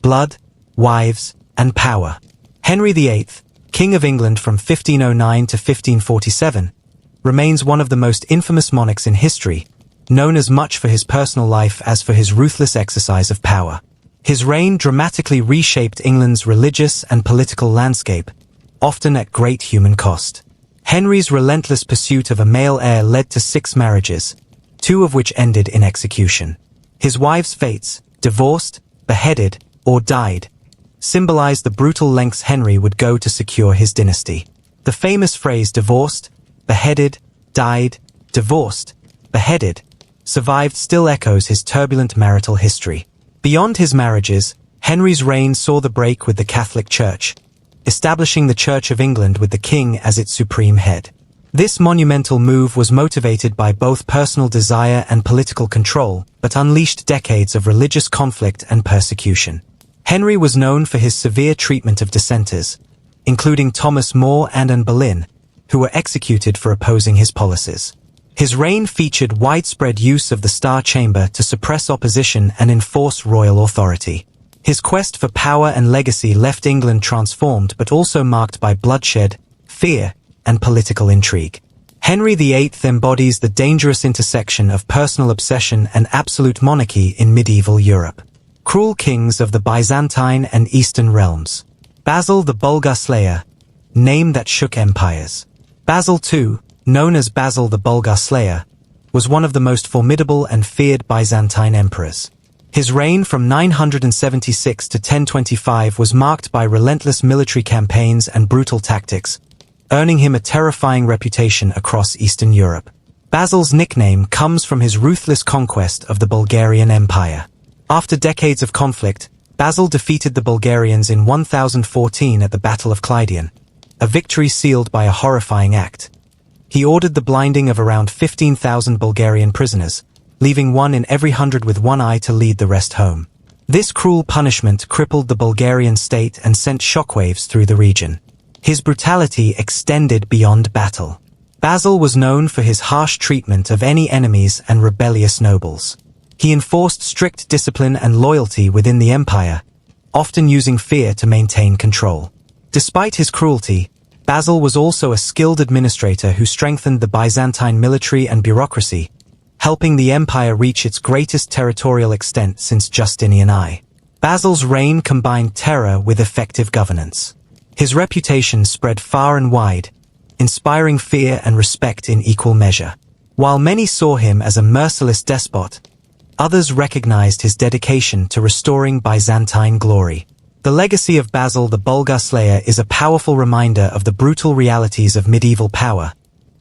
blood, wives, and power. Henry VIII, King of England from 1509 to 1547, remains one of the most infamous monarchs in history, known as much for his personal life as for his ruthless exercise of power. His reign dramatically reshaped England's religious and political landscape, often at great human cost. Henry's relentless pursuit of a male heir led to 6 marriages, 2 of which ended in execution. His wives' fates, divorced, beheaded, or died, symbolized the brutal lengths Henry would go to secure his dynasty. The famous phrase divorced, beheaded, died, divorced, beheaded, survived still echoes his turbulent marital history. Beyond his marriages, Henry's reign saw the break with the Catholic Church, establishing the Church of England with the king as its supreme head. This monumental move was motivated by both personal desire and political control, but unleashed decades of religious conflict and persecution. Henry was known for his severe treatment of dissenters, including Thomas More and Anne Boleyn, who were executed for opposing his policies. His reign featured widespread use of the Star Chamber to suppress opposition and enforce royal authority. His quest for power and legacy left England transformed but also marked by bloodshed, fear, and political intrigue. Henry VIII embodies the dangerous intersection of personal obsession and absolute monarchy in medieval Europe. Cruel kings of the Byzantine and Eastern realms. Basil the Bulgar Slayer, name that shook empires. Basil II, known as Basil the Bulgar Slayer, was one of the most formidable and feared Byzantine emperors. His reign from 976 to 1025 was marked by relentless military campaigns and brutal tactics, earning him a terrifying reputation across Eastern Europe. Basil's nickname comes from his ruthless conquest of the Bulgarian Empire. After decades of conflict, Basil defeated the Bulgarians in 1014 at the Battle of Clydian, a victory sealed by a horrifying act. He ordered the blinding of around 15,000 Bulgarian prisoners, leaving one in every 100 with one eye to lead the rest home. This cruel punishment crippled the Bulgarian state and sent shockwaves through the region. His brutality extended beyond battle. Basil was known for his harsh treatment of any enemies and rebellious nobles. He enforced strict discipline and loyalty within the empire, often using fear to maintain control. Despite his cruelty, Basil was also a skilled administrator who strengthened the Byzantine military and bureaucracy, helping the empire reach its greatest territorial extent since Justinian I. Basil's reign combined terror with effective governance. His reputation spread far and wide, inspiring fear and respect in equal measure. While many saw him as a merciless despot, others recognized his dedication to restoring Byzantine glory. The legacy of Basil the Bulgar Slayer is a powerful reminder of the brutal realities of medieval power,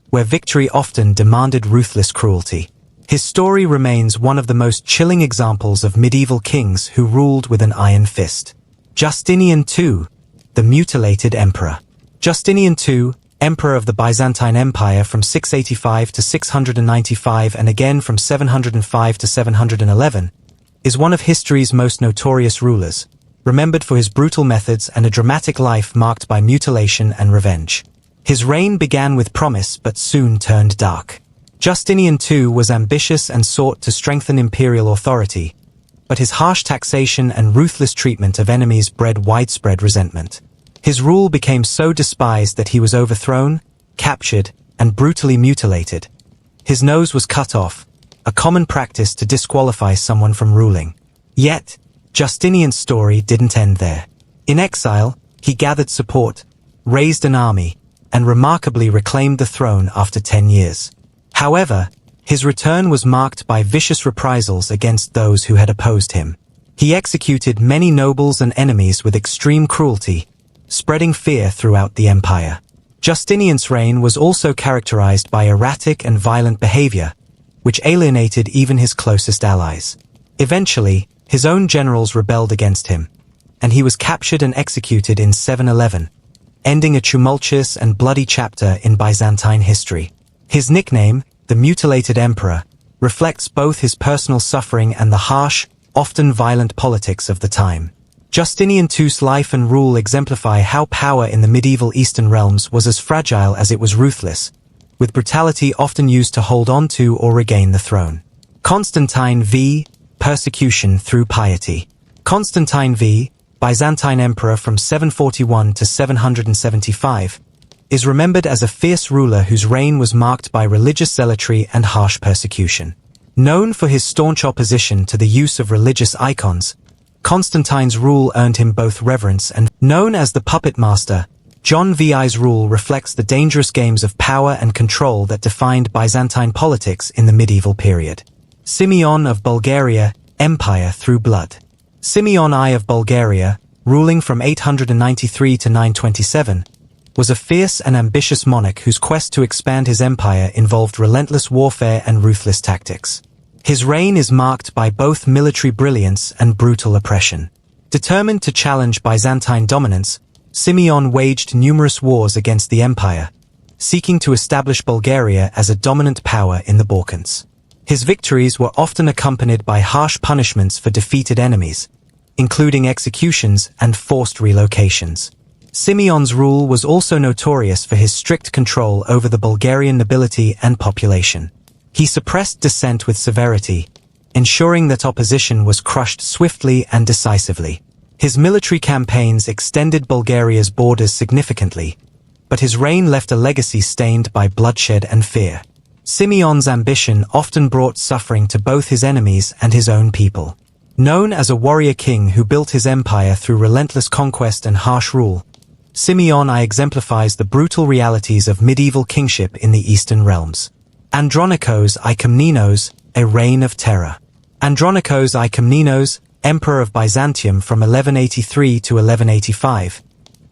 where victory often demanded ruthless cruelty. His story remains one of the most chilling examples of medieval kings who ruled with an iron fist. Justinian II, the mutilated emperor. Justinian II, emperor of the Byzantine Empire from 685 to 695 and again from 705 to 711, is one of history's most notorious rulers, remembered for his brutal methods and a dramatic life marked by mutilation and revenge. His reign began with promise but soon turned dark. Justinian II was ambitious and sought to strengthen imperial authority, but his harsh taxation and ruthless treatment of enemies bred widespread resentment. His rule became so despised that he was overthrown, captured, and brutally mutilated. His nose was cut off, a common practice to disqualify someone from ruling. Yet, Justinian's story didn't end there. In exile, he gathered support, raised an army, and remarkably reclaimed the throne after 10 years. However, his return was marked by vicious reprisals against those who had opposed him. He executed many nobles and enemies with extreme cruelty, spreading fear throughout the empire. Justinian's reign was also characterized by erratic and violent behavior, which alienated even his closest allies. Eventually, his own generals rebelled against him, and he was captured and executed in 711, ending a tumultuous and bloody chapter in Byzantine history. His nickname, the Mutilated Emperor, reflects both his personal suffering and the harsh, often violent politics of the time. Justinian II's life and rule exemplify how power in the medieval Eastern realms was as fragile as it was ruthless, with brutality often used to hold on to or regain the throne. Constantine V. Persecution through piety. Constantine V., Byzantine emperor from 741 to 775, is remembered as a fierce ruler whose reign was marked by religious zealotry and harsh persecution. Known for his staunch opposition to the use of religious icons, Constantine's rule earned him both reverence and, known as the puppet master, John VI's rule reflects the dangerous games of power and control that defined Byzantine politics in the medieval period. Simeon of Bulgaria, Empire through blood. Simeon I of Bulgaria, ruling from 893 to 927, was a fierce and ambitious monarch whose quest to expand his empire involved relentless warfare and ruthless tactics. His reign is marked by both military brilliance and brutal oppression. Determined to challenge Byzantine dominance, Simeon waged numerous wars against the empire, seeking to establish Bulgaria as a dominant power in the Balkans. His victories were often accompanied by harsh punishments for defeated enemies, including executions and forced relocations. Simeon's rule was also notorious for his strict control over the Bulgarian nobility and population. He suppressed dissent with severity, ensuring that opposition was crushed swiftly and decisively. His military campaigns extended Bulgaria's borders significantly, but his reign left a legacy stained by bloodshed and fear. Simeon's ambition often brought suffering to both his enemies and his own people. Known as a warrior king who built his empire through relentless conquest and harsh rule, Simeon I exemplifies the brutal realities of medieval kingship in the Eastern realms. Andronikos I Komnenos, a reign of terror. Andronikos I Komnenos, Emperor of Byzantium from 1183 to 1185,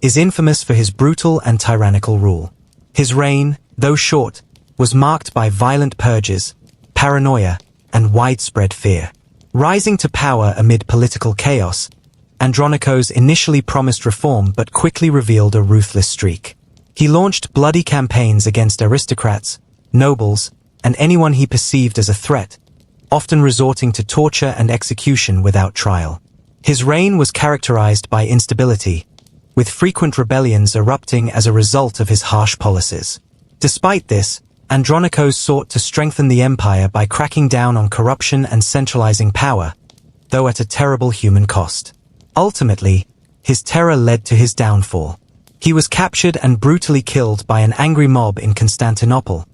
is infamous for his brutal and tyrannical rule. His reign, though short, was marked by violent purges, paranoia, and widespread fear. Rising to power amid political chaos, Andronikos initially promised reform but quickly revealed a ruthless streak. He launched bloody campaigns against aristocrats, nobles, and anyone he perceived as a threat, often resorting to torture and execution without trial. His reign was characterized by instability, with frequent rebellions erupting as a result of his harsh policies. Despite this, Andronikos sought to strengthen the empire by cracking down on corruption and centralizing power, though at a terrible human cost. Ultimately, his terror led to his downfall. He was captured and brutally killed by an angry mob in Constantinople,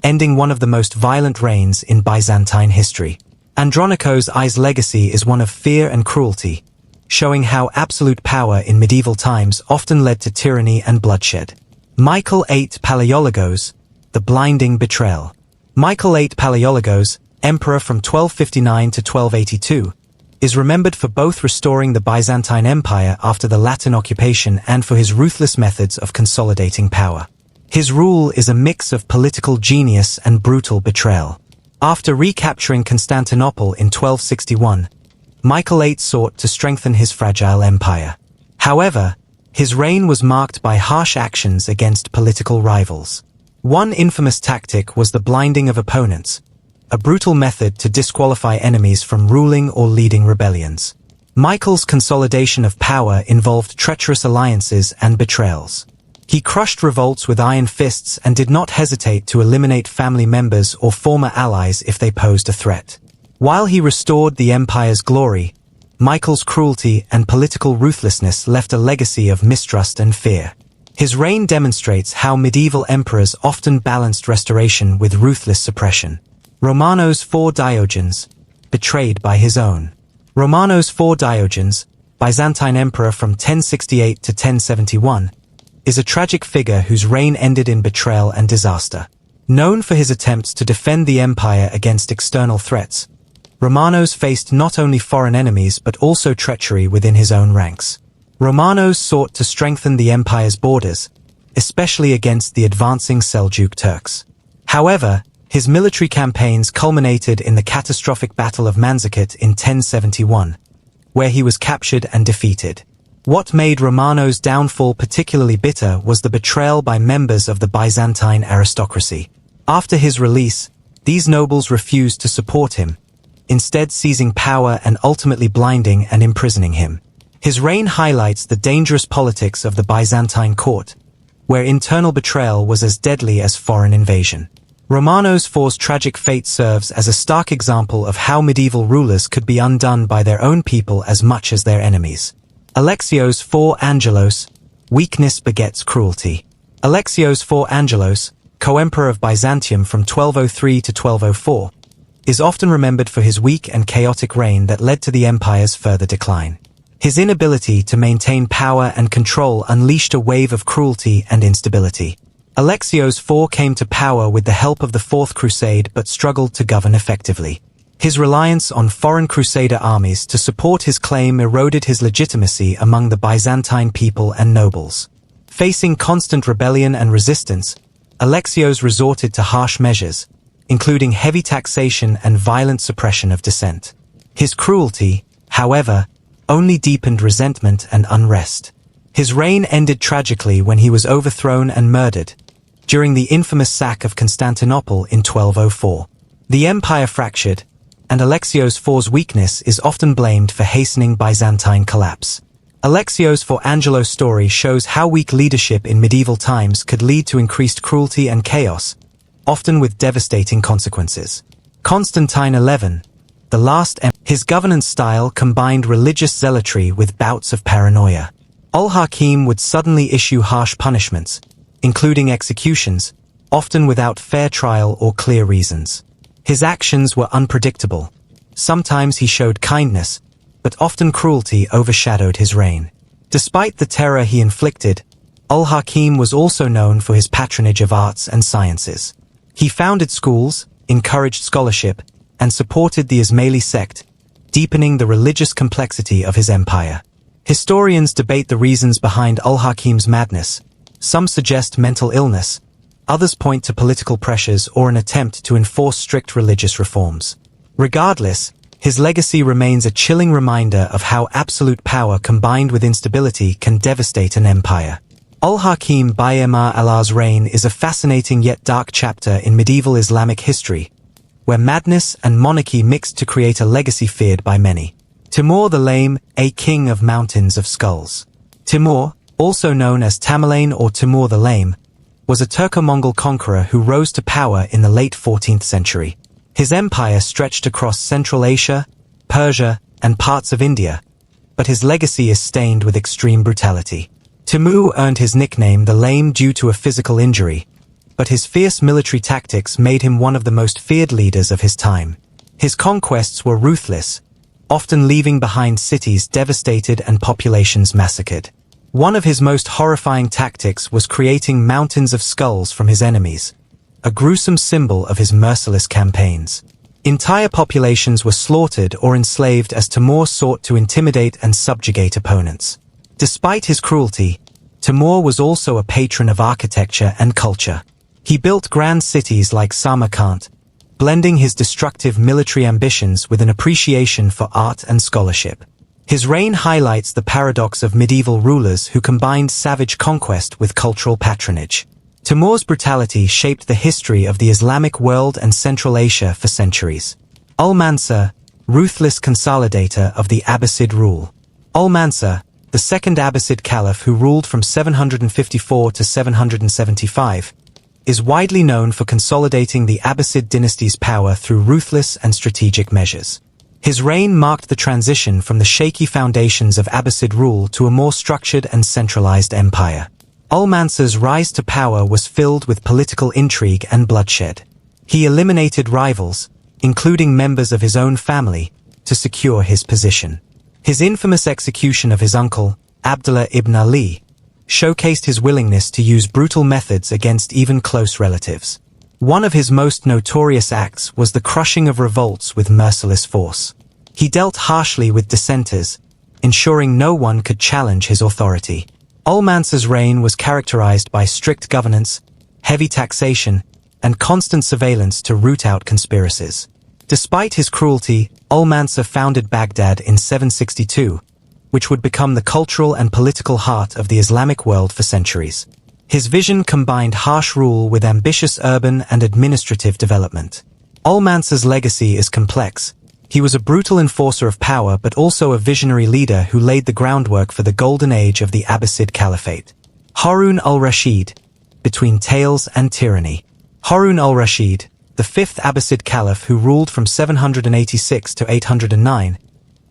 ending one of the most violent reigns in Byzantine history. Andronikos I's legacy is one of fear and cruelty, showing how absolute power in medieval times often led to tyranny and bloodshed. Michael VIII Palaiologos, the blinding betrayal. Michael VIII Palaiologos, emperor from 1259 to 1282, is remembered for both restoring the Byzantine Empire after the Latin occupation and for his ruthless methods of consolidating power. His rule is a mix of political genius and brutal betrayal. After recapturing Constantinople in 1261, Michael VIII sought to strengthen his fragile empire. However, his reign was marked by harsh actions against political rivals. One infamous tactic was the blinding of opponents, a brutal method to disqualify enemies from ruling or leading rebellions. Michael's consolidation of power involved treacherous alliances and betrayals. He crushed revolts with iron fists and did not hesitate to eliminate family members or former allies if they posed a threat. While he restored the empire's glory, Michael's cruelty and political ruthlessness left a legacy of mistrust and fear. His reign demonstrates how medieval emperors often balanced restoration with ruthless suppression. Romanos IV Diogenes, betrayed by his own. Romanos IV Diogenes, Byzantine emperor from 1068 to 1071, is a tragic figure whose reign ended in betrayal and disaster. Known for his attempts to defend the empire against external threats, Romanos faced not only foreign enemies but also treachery within his own ranks. Romanos sought to strengthen the empire's borders, especially against the advancing Seljuk Turks. However, his military campaigns culminated in the catastrophic Battle of Manzikert in 1071, where he was captured and defeated. What made Romanos' downfall particularly bitter was the betrayal by members of the Byzantine aristocracy. After his release, these nobles refused to support him, instead seizing power and ultimately blinding and imprisoning him. His reign highlights the dangerous politics of the Byzantine court, where internal betrayal was as deadly as foreign invasion. Romanos IV's tragic fate serves as a stark example of how medieval rulers could be undone by their own people as much as their enemies. Alexios IV Angelos, weakness begets cruelty. Alexios IV Angelos, co-emperor of Byzantium from 1203 to 1204, is often remembered for his weak and chaotic reign that led to the empire's further decline. His inability to maintain power and control unleashed a wave of cruelty and instability. Alexios IV came to power with the help of the Fourth Crusade but struggled to govern effectively. His reliance on foreign crusader armies to support his claim eroded his legitimacy among the Byzantine people and nobles. Facing constant rebellion and resistance, Alexios resorted to harsh measures, including heavy taxation and violent suppression of dissent. His cruelty, however, only deepened resentment and unrest. His reign ended tragically when he was overthrown and murdered, during the infamous sack of Constantinople in 1204. The empire fractured, and Alexios IV's weakness is often blamed for hastening Byzantine collapse. Alexios IV Angelos' story shows how weak leadership in medieval times could lead to increased cruelty and chaos, often with devastating consequences. Constantine XI, the last his governance style combined religious zealotry with bouts of paranoia. Al-Hakim would suddenly issue harsh punishments, including executions, often without fair trial or clear reasons. His actions were unpredictable. Sometimes he showed kindness, but often cruelty overshadowed his reign. Despite the terror he inflicted, Al-Hakim was also known for his patronage of arts and sciences. He founded schools, encouraged scholarship, and supported the Ismaili sect, deepening the religious complexity of his empire. Historians debate the reasons behind Al-Hakim's madness. Some suggest mental illness, others point to political pressures or an attempt to enforce strict religious reforms. Regardless, his legacy remains a chilling reminder of how absolute power combined with instability can devastate an empire. Al-Hakim Bayemar Allah's reign is a fascinating yet dark chapter in medieval Islamic history, where madness and monarchy mixed to create a legacy feared by many. Timur the Lame, a king of mountains of skulls. Timur, also known as Tamerlane or Timur the Lame, was a Turco-Mongol conqueror who rose to power in the late 14th century. His empire stretched across Central Asia, Persia, and parts of India, but his legacy is stained with extreme brutality. Timur earned his nickname the Lame due to a physical injury, but his fierce military tactics made him one of the most feared leaders of his time. His conquests were ruthless, often leaving behind cities devastated and populations massacred. One of his most horrifying tactics was creating mountains of skulls from his enemies, a gruesome symbol of his merciless campaigns. Entire populations were slaughtered or enslaved as Timur sought to intimidate and subjugate opponents. Despite his cruelty, Timur was also a patron of architecture and culture. He built grand cities like Samarkand, blending his destructive military ambitions with an appreciation for art and scholarship. His reign highlights the paradox of medieval rulers who combined savage conquest with cultural patronage. Timur's brutality shaped the history of the Islamic world and Central Asia for centuries. Al-Mansur, ruthless consolidator of the Abbasid rule. Al-Mansur, the second Abbasid caliph who ruled from 754 to 775, is widely known for consolidating the Abbasid dynasty's power through ruthless and strategic measures. His reign marked the transition from the shaky foundations of Abbasid rule to a more structured and centralized empire. Al-Mansur's rise to power was filled with political intrigue and bloodshed. He eliminated rivals, including members of his own family, to secure his position. His infamous execution of his uncle, Abdullah ibn Ali, showcased his willingness to use brutal methods against even close relatives. One of his most notorious acts was the crushing of revolts with merciless force. He dealt harshly with dissenters, ensuring no one could challenge his authority. Al-Mansur's reign was characterized by strict governance, heavy taxation, and constant surveillance to root out conspiracies. Despite his cruelty, Al-Mansur founded Baghdad in 762, which would become the cultural and political heart of the Islamic world for centuries. His vision combined harsh rule with ambitious urban and administrative development. Al-Mansur's legacy is complex. He was a brutal enforcer of power but also a visionary leader who laid the groundwork for the golden age of the Abbasid Caliphate. Harun al-Rashid, between tales and tyranny. Harun al-Rashid, the fifth Abbasid Caliph who ruled from 786 to 809,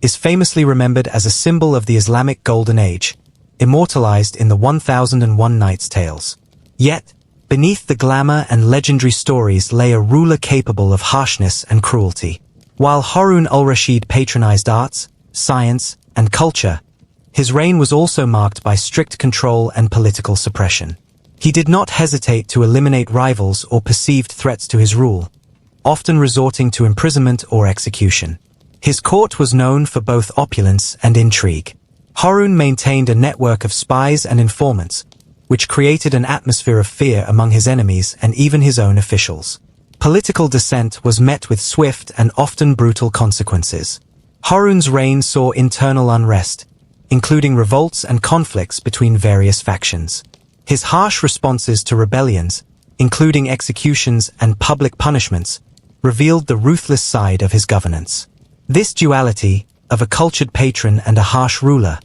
is famously remembered as a symbol of the Islamic Golden Age, immortalized in the 1001 Nights tales. Yet, beneath the glamour and legendary stories lay a ruler capable of harshness and cruelty. While Harun al-Rashid patronized arts, science, and culture, his reign was also marked by strict control and political suppression. He did not hesitate to eliminate rivals or perceived threats to his rule, often resorting to imprisonment or execution. His court was known for both opulence and intrigue. Harun maintained a network of spies and informants, which created an atmosphere of fear among his enemies and even his own officials. Political dissent was met with swift and often brutal consequences. Harun's reign saw internal unrest, including revolts and conflicts between various factions. His harsh responses to rebellions, including executions and public punishments, revealed the ruthless side of his governance. This duality, of a cultured patron and a harsh ruler,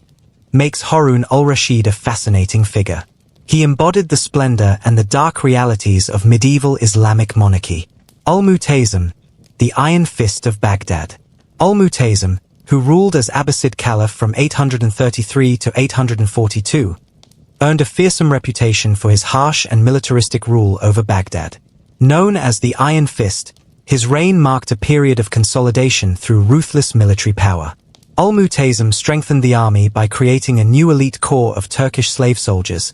makes Harun al-Rashid a fascinating figure. He embodied the splendor and the dark realities of medieval Islamic monarchy. Al-Mu'tasim, the Iron Fist of Baghdad. Al-Mu'tasim, who ruled as Abbasid Caliph from 833 to 842, earned a fearsome reputation for his harsh and militaristic rule over Baghdad. Known as the Iron Fist, his reign marked a period of consolidation through ruthless military power. Al-Mu'tasim strengthened the army by creating a new elite corps of Turkish slave soldiers,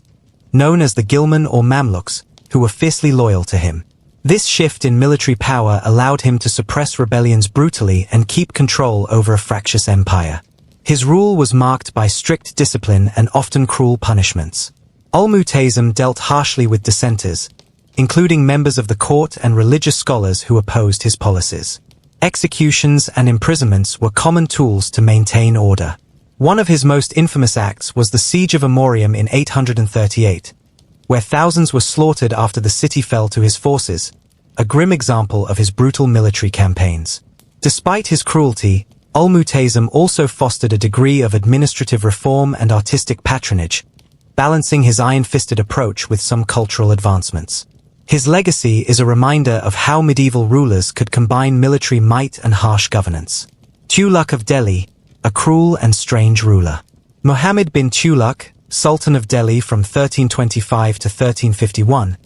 known as the Ghilman or Mamluks, who were fiercely loyal to him. This shift in military power allowed him to suppress rebellions brutally and keep control over a fractious empire. His rule was marked by strict discipline and often cruel punishments. Al-Mu'tasim dealt harshly with dissenters, including members of the court and religious scholars who opposed his policies. Executions and imprisonments were common tools to maintain order. One of his most infamous acts was the Siege of Amorium in 838, where thousands were slaughtered after the city fell to his forces, a grim example of his brutal military campaigns. Despite his cruelty, Al-Mu'tasim also fostered a degree of administrative reform and artistic patronage, balancing his iron-fisted approach with some cultural advancements. His legacy is a reminder of how medieval rulers could combine military might and harsh governance. Tughlaq of Delhi, a cruel and strange ruler. Muhammad bin Tughlaq, Sultan of Delhi from 1325 to 1351,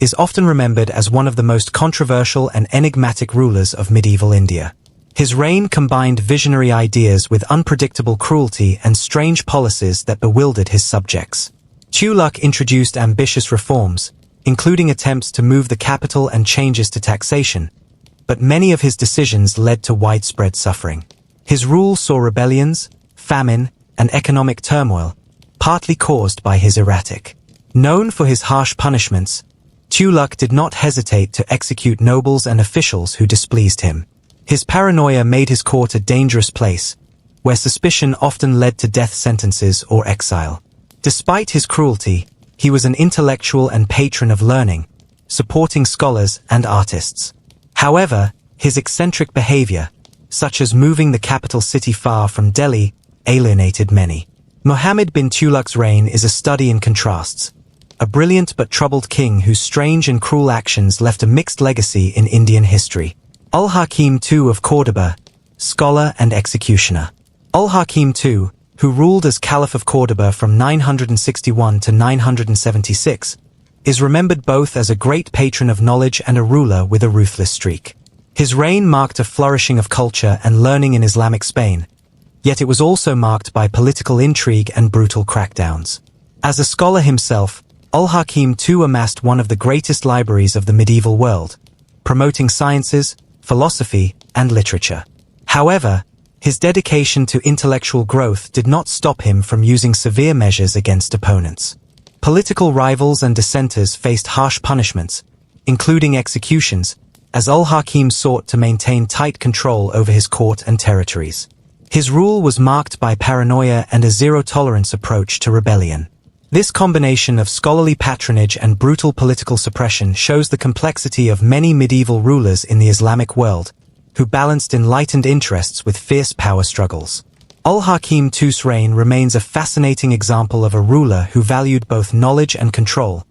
is often remembered as one of the most controversial and enigmatic rulers of medieval India. His reign combined visionary ideas with unpredictable cruelty and strange policies that bewildered his subjects. Tughlaq introduced ambitious reforms, including attempts to move the capital and changes to taxation, but many of his decisions led to widespread suffering. His rule saw rebellions, famine, and economic turmoil, partly caused by his erratic. Known for his harsh punishments, Tughlaq did not hesitate to execute nobles and officials who displeased him. His paranoia made his court a dangerous place, where suspicion often led to death sentences or exile. Despite his cruelty, he was an intellectual and patron of learning, supporting scholars and artists. However, his eccentric behavior, such as moving the capital city far from Delhi, alienated many. Muhammad bin Tughlaq's reign is a study in contrasts, a brilliant but troubled king whose strange and cruel actions left a mixed legacy in Indian history. Al-Hakim II of Cordoba, scholar and executioner. Al-Hakim II, who ruled as Caliph of Cordoba from 961 to 976, is remembered both as a great patron of knowledge and a ruler with a ruthless streak. His reign marked a flourishing of culture and learning in Islamic Spain, yet it was also marked by political intrigue and brutal crackdowns. As a scholar himself, Al-Hakim II amassed one of the greatest libraries of the medieval world, promoting sciences, philosophy, and literature. However, his dedication to intellectual growth did not stop him from using severe measures against opponents. Political rivals and dissenters faced harsh punishments, including executions, as Al-Hakim sought to maintain tight control over his court and territories. His rule was marked by paranoia and a zero-tolerance approach to rebellion. This combination of scholarly patronage and brutal political suppression shows the complexity of many medieval rulers in the Islamic world, who balanced enlightened interests with fierce power struggles. Al-Hakim II's reign remains a fascinating example of a ruler who valued both knowledge and control,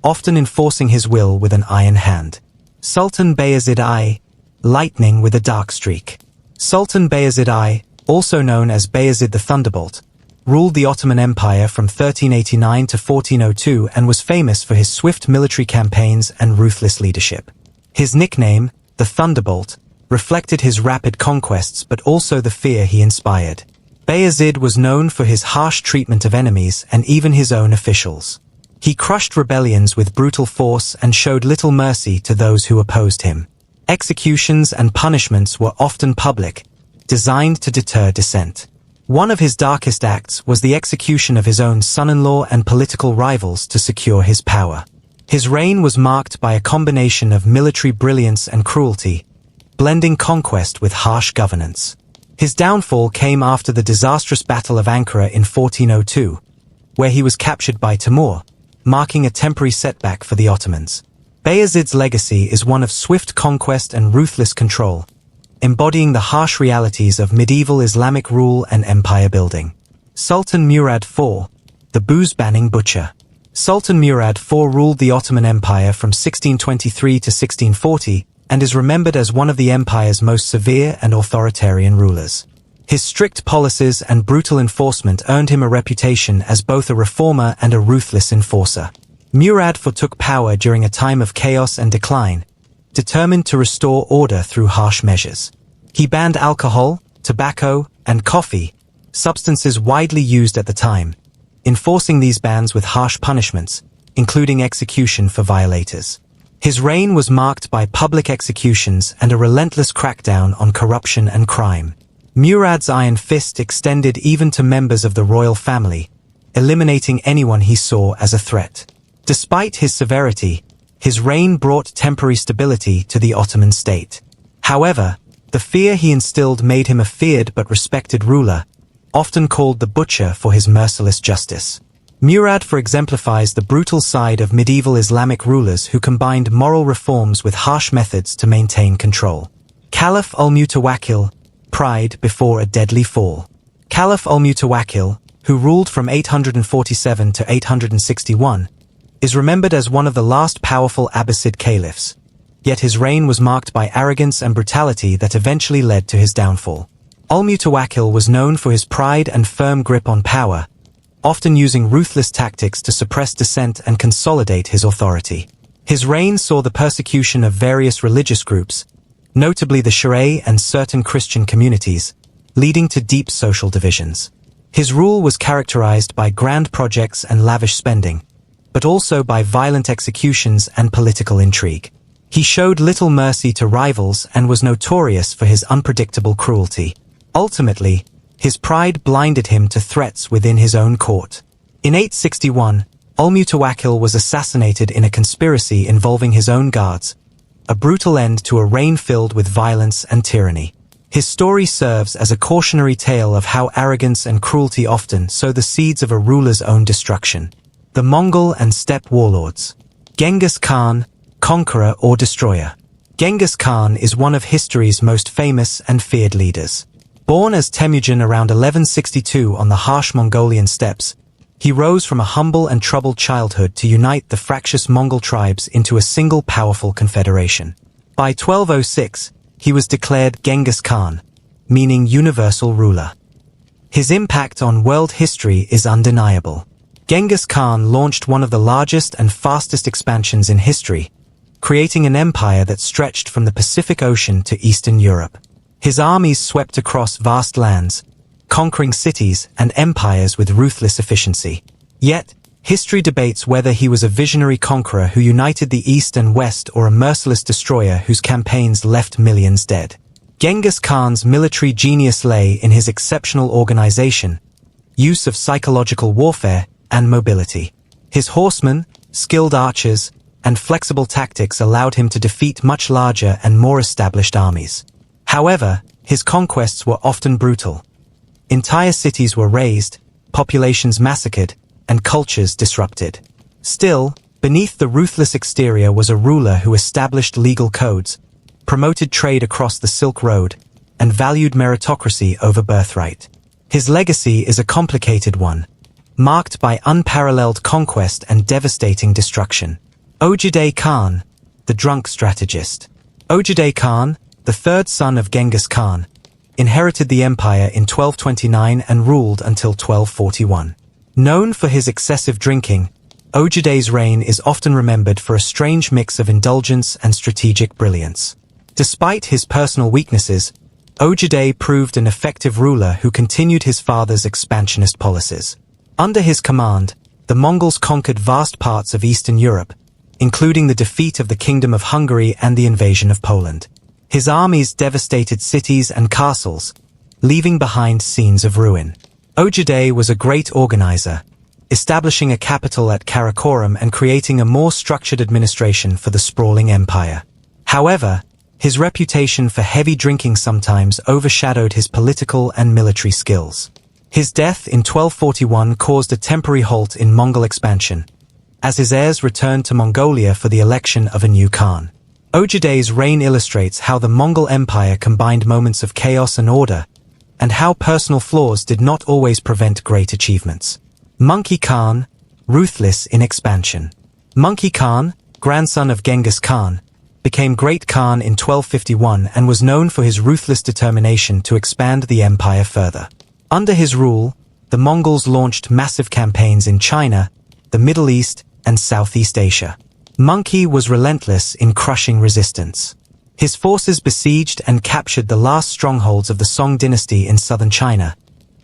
often enforcing his will with an iron hand. Sultan Bayezid I, lightning with a dark streak. Sultan Bayezid I, also known as Bayezid the Thunderbolt, ruled the Ottoman Empire from 1389 to 1402 and was famous for his swift military campaigns and ruthless leadership. His nickname, the Thunderbolt, reflected his rapid conquests but also the fear he inspired. Bayezid was known for his harsh treatment of enemies and even his own officials. He crushed rebellions with brutal force and showed little mercy to those who opposed him. Executions and punishments were often public, designed to deter dissent. One of his darkest acts was the execution of his own son-in-law and political rivals to secure his power. His reign was marked by a combination of military brilliance and cruelty, blending conquest with harsh governance. His downfall came after the disastrous Battle of Ankara in 1402, where he was captured by Timur, marking a temporary setback for the Ottomans. Bayezid's legacy is one of swift conquest and ruthless control, embodying the harsh realities of medieval Islamic rule and empire building. Sultan Murad IV, the booze-banning butcher. Sultan Murad IV ruled the Ottoman Empire from 1623 to 1640 and is remembered as one of the empire's most severe and authoritarian rulers. His strict policies and brutal enforcement earned him a reputation as both a reformer and a ruthless enforcer. Murad IV took power during a time of chaos and decline, determined to restore order through harsh measures. He banned alcohol, tobacco, and coffee, substances widely used at the time, enforcing these bans with harsh punishments, including execution for violators. His reign was marked by public executions and a relentless crackdown on corruption and crime. Murad's iron fist extended even to members of the royal family, eliminating anyone he saw as a threat. Despite his severity, his reign brought temporary stability to the Ottoman state. However, the fear he instilled made him a feared but respected ruler, often called the Butcher for his merciless justice. Murad IV exemplifies the brutal side of medieval Islamic rulers who combined moral reforms with harsh methods to maintain control. Caliph al-Mutawakkil, pride before a deadly fall. Caliph al-Mutawakkil, who ruled from 847 to 861, is remembered as one of the last powerful Abbasid caliphs, yet his reign was marked by arrogance and brutality that eventually led to his downfall. Al-Mutawakkil was known for his pride and firm grip on power, often using ruthless tactics to suppress dissent and consolidate his authority. His reign saw the persecution of various religious groups, notably the Shi'a and certain Christian communities, leading to deep social divisions. His rule was characterized by grand projects and lavish spending, but also by violent executions and political intrigue. He showed little mercy to rivals and was notorious for his unpredictable cruelty. Ultimately, his pride blinded him to threats within his own court. In 861, al-Mutawakkil was assassinated in a conspiracy involving his own guards, a brutal end to a reign filled with violence and tyranny. His story serves as a cautionary tale of how arrogance and cruelty often sow the seeds of a ruler's own destruction. The Mongol and steppe warlords. Genghis Khan, conqueror or destroyer. Genghis Khan is one of history's most famous and feared leaders. Born as Temujin around 1162 on the harsh Mongolian steppes, he rose from a humble and troubled childhood to unite the fractious Mongol tribes into a single powerful confederation. By 1206, he was declared Genghis Khan, meaning universal ruler. His impact on world history is undeniable. Genghis Khan launched one of the largest and fastest expansions in history, creating an empire that stretched from the Pacific Ocean to Eastern Europe. His armies swept across vast lands, conquering cities and empires with ruthless efficiency. Yet, history debates whether he was a visionary conqueror who united the East and West or a merciless destroyer whose campaigns left millions dead. Genghis Khan's military genius lay in his exceptional organization, use of psychological warfare, and mobility. His horsemen, skilled archers, and flexible tactics allowed him to defeat much larger and more established armies. However, his conquests were often brutal. Entire cities were razed, populations massacred, and cultures disrupted. Still, beneath the ruthless exterior was a ruler who established legal codes, promoted trade across the Silk Road, and valued meritocracy over birthright. His legacy is a complicated one, marked by unparalleled conquest and devastating destruction. Ogedei Khan, the drunk strategist. Ogedei Khan, the third son of Genghis Khan, inherited the empire in 1229 and ruled until 1241. Known for his excessive drinking, Ogedei's reign is often remembered for a strange mix of indulgence and strategic brilliance. Despite his personal weaknesses, Ogedei proved an effective ruler who continued his father's expansionist policies. Under his command, the Mongols conquered vast parts of Eastern Europe, including the defeat of the Kingdom of Hungary and the invasion of Poland. His armies devastated cities and castles, leaving behind scenes of ruin. Ogedei was a great organizer, establishing a capital at Karakorum and creating a more structured administration for the sprawling empire. However, his reputation for heavy drinking sometimes overshadowed his political and military skills. His death in 1241 caused a temporary halt in Mongol expansion, as his heirs returned to Mongolia for the election of a new Khan. Ogedei's reign illustrates how the Mongol Empire combined moments of chaos and order, and how personal flaws did not always prevent great achievements. Monkey Khan, ruthless in expansion. Monkey Khan, grandson of Genghis Khan, became Great Khan in 1251 and was known for his ruthless determination to expand the empire further. Under his rule, the Mongols launched massive campaigns in China, the Middle East, and Southeast Asia. Monkey was relentless in crushing resistance. His forces besieged and captured the last strongholds of the Song dynasty in southern China,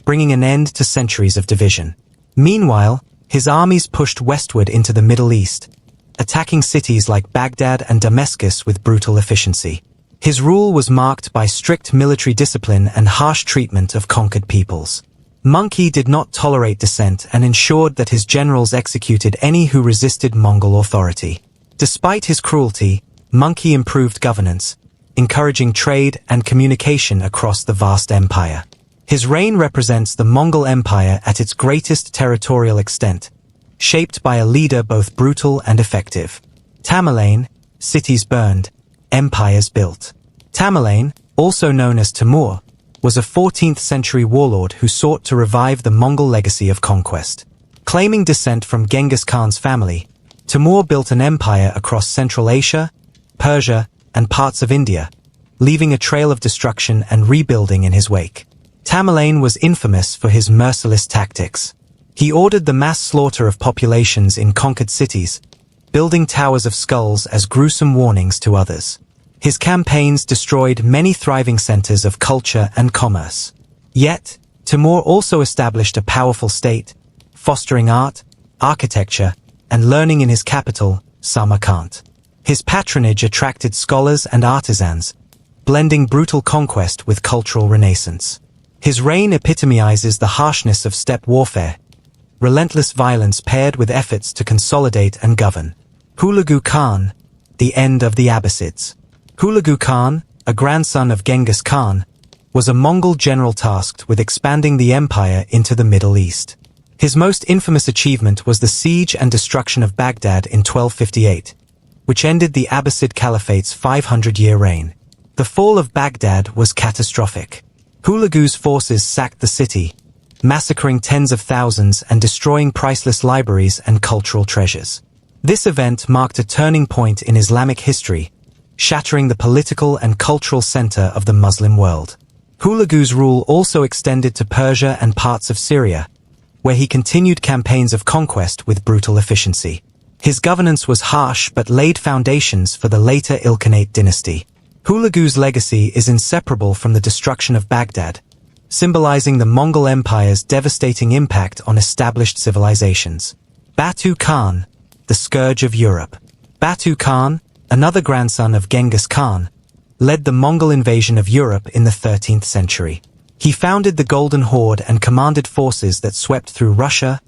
bringing an end to centuries of division. Meanwhile, his armies pushed westward into the Middle East, attacking cities like Baghdad and Damascus with brutal efficiency. His rule was marked by strict military discipline and harsh treatment of conquered peoples. Monkey did not tolerate dissent and ensured that his generals executed any who resisted Mongol authority. Despite his cruelty, Monkey improved governance, encouraging trade and communication across the vast empire. His reign represents the Mongol Empire at its greatest territorial extent, shaped by a leader both brutal and effective. Tamerlane, cities burned, empires built. Tamerlane, also known as Timur, was a 14th century warlord who sought to revive the Mongol legacy of conquest. Claiming descent from Genghis Khan's family, Timur built an empire across Central Asia, Persia, and parts of India, leaving a trail of destruction and rebuilding in his wake. Tamerlane was infamous for his merciless tactics. He ordered the mass slaughter of populations in conquered cities, building towers of skulls as gruesome warnings to others. His campaigns destroyed many thriving centers of culture and commerce. Yet, Timur also established a powerful state, fostering art, architecture, and learning in his capital, Samarkand. His patronage attracted scholars and artisans, blending brutal conquest with cultural renaissance. His reign epitomizes the harshness of steppe warfare, relentless violence paired with efforts to consolidate and govern. Hulagu Khan, the end of the Abbasids. Hulagu Khan, a grandson of Genghis Khan, was a Mongol general tasked with expanding the empire into the Middle East. His most infamous achievement was the siege and destruction of Baghdad in 1258, which ended the Abbasid Caliphate's 500-year reign. The fall of Baghdad was catastrophic. Hulagu's forces sacked the city, massacring tens of thousands and destroying priceless libraries and cultural treasures. This event marked a turning point in Islamic history, shattering the political and cultural center of the Muslim world. Hulagu's rule also extended to Persia and parts of Syria, where he continued campaigns of conquest with brutal efficiency. His governance was harsh but laid foundations for the later Ilkhanate dynasty. Hulagu's legacy is inseparable from the destruction of Baghdad, symbolizing the Mongol Empire's devastating impact on established civilizations. Batu Khan, the scourge of Europe. Batu Khan, another grandson of Genghis Khan, led the Mongol invasion of Europe in the 13th century. He founded the Golden Horde and commanded forces that swept through Russia,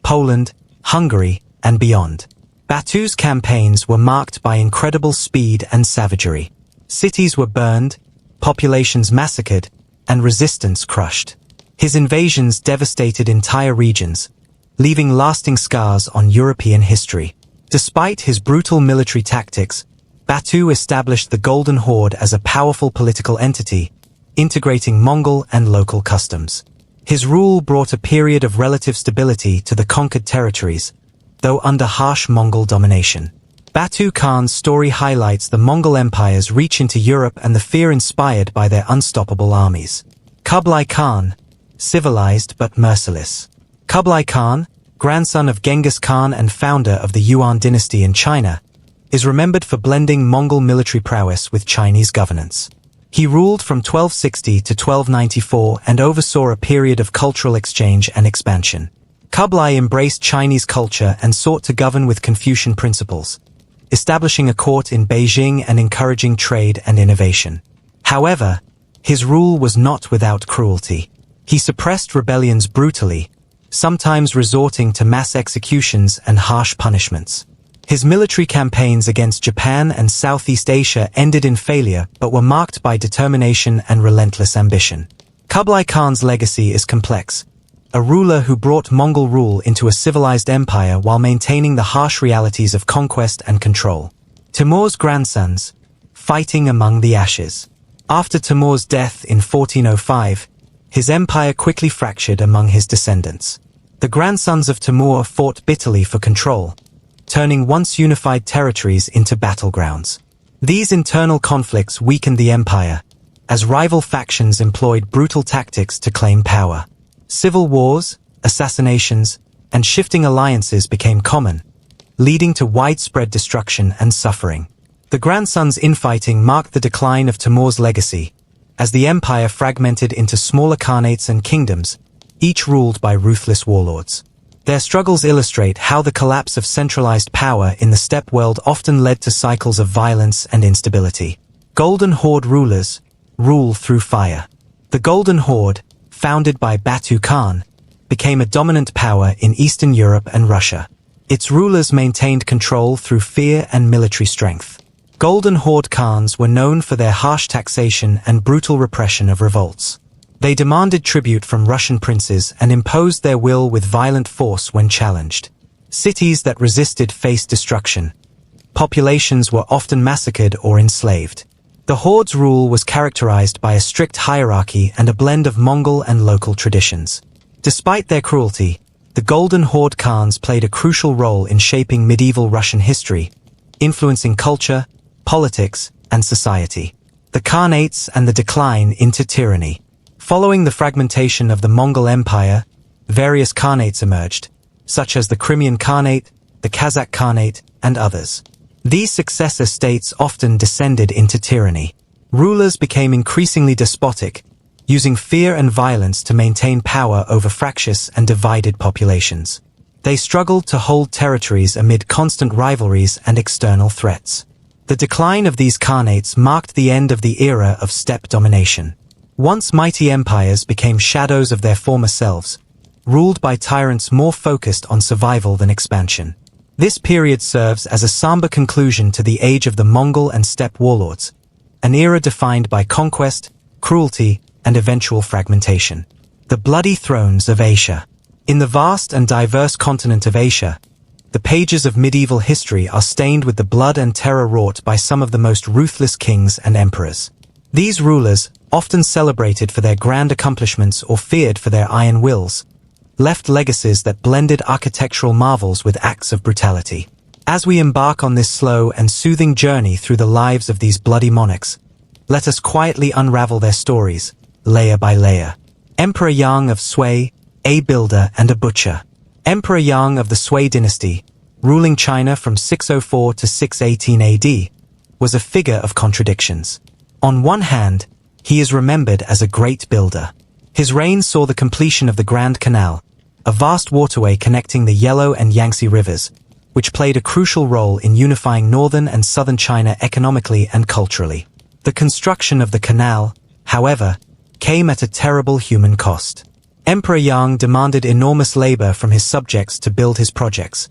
Poland, Hungary, and beyond. Batu's campaigns were marked by incredible speed and savagery. Cities were burned, populations massacred, and resistance crushed. His invasions devastated entire regions, leaving lasting scars on European history. Despite his brutal military tactics, Batu established the Golden Horde as a powerful political entity, integrating Mongol and local customs. His rule brought a period of relative stability to the conquered territories, though under harsh Mongol domination. Batu Khan's story highlights the Mongol Empire's reach into Europe and the fear inspired by their unstoppable armies. Kublai Khan, civilized but merciless. Kublai Khan, grandson of Genghis Khan and founder of the Yuan dynasty in China, is remembered for blending Mongol military prowess with Chinese governance. He ruled from 1260 to 1294 and oversaw a period of cultural exchange and expansion. Kublai embraced Chinese culture and sought to govern with Confucian principles, establishing a court in Beijing and encouraging trade and innovation. However, his rule was not without cruelty. He suppressed rebellions brutally, sometimes resorting to mass executions and harsh punishments. His military campaigns against Japan and Southeast Asia ended in failure but were marked by determination and relentless ambition. Kublai Khan's legacy is complex, a ruler who brought Mongol rule into a civilized empire while maintaining the harsh realities of conquest and control. Timur's grandsons, fighting among the ashes. After Timur's death in 1405, his empire quickly fractured among his descendants. The grandsons of Timur fought bitterly for control, turning once unified territories into battlegrounds. These internal conflicts weakened the empire, as rival factions employed brutal tactics to claim power. Civil wars, assassinations, and shifting alliances became common, leading to widespread destruction and suffering. The grandsons' infighting marked the decline of Timur's legacy, as the empire fragmented into smaller khanates and kingdoms, each ruled by ruthless warlords. Their struggles illustrate how the collapse of centralized power in the steppe world often led to cycles of violence and instability. Golden Horde rulers rule through fire. The Golden Horde, founded by Batu Khan, became a dominant power in Eastern Europe and Russia. Its rulers maintained control through fear and military strength. Golden Horde Khans were known for their harsh taxation and brutal repression of revolts. They demanded tribute from Russian princes and imposed their will with violent force when challenged. Cities that resisted faced destruction. Populations were often massacred or enslaved. The Horde's rule was characterized by a strict hierarchy and a blend of Mongol and local traditions. Despite their cruelty, the Golden Horde Khans played a crucial role in shaping medieval Russian history, influencing culture, politics, and society. The Khanates and the decline into tyranny. Following the fragmentation of the Mongol Empire, various Khanates emerged, such as the Crimean Khanate, the Kazakh Khanate, and others. These successor states often descended into tyranny. Rulers became increasingly despotic, using fear and violence to maintain power over fractious and divided populations. They struggled to hold territories amid constant rivalries and external threats. The decline of these Khanates marked the end of the era of steppe domination. Once mighty empires became shadows of their former selves, ruled by tyrants more focused on survival than expansion. This period serves as a somber conclusion to the age of the Mongol and steppe warlords, an era defined by conquest, cruelty, and eventual fragmentation. The bloody thrones of Asia. In the vast and diverse continent of Asia, the pages of medieval history are stained with the blood and terror wrought by some of the most ruthless kings and emperors. These rulers, often celebrated for their grand accomplishments or feared for their iron wills, left legacies that blended architectural marvels with acts of brutality. As we embark on this slow and soothing journey through the lives of these bloody monarchs, let us quietly unravel their stories, layer by layer. Emperor Yang of Sui, a builder and a butcher. Emperor Yang of the Sui dynasty, ruling China from 604 to 618 AD, was a figure of contradictions. On one hand, he is remembered as a great builder. His reign saw the completion of the Grand Canal, a vast waterway connecting the Yellow and Yangtze rivers, which played a crucial role in unifying northern and southern China economically and culturally. The construction of the canal, however, came at a terrible human cost. Emperor Yang demanded enormous labor from his subjects to build his projects,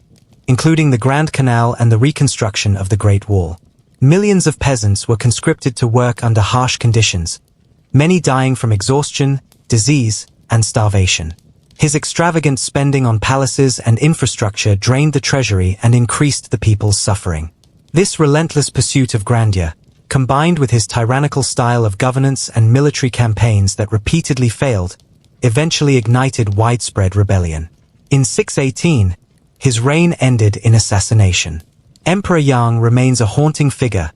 including the Grand Canal and the reconstruction of the Great Wall. Millions of peasants were conscripted to work under harsh conditions, many dying from exhaustion, disease, and starvation. His extravagant spending on palaces and infrastructure drained the treasury and increased the people's suffering. This relentless pursuit of grandeur, combined with his tyrannical style of governance and military campaigns that repeatedly failed, eventually ignited widespread rebellion. In 618, his reign ended in assassination. Emperor Yang remains a haunting figure,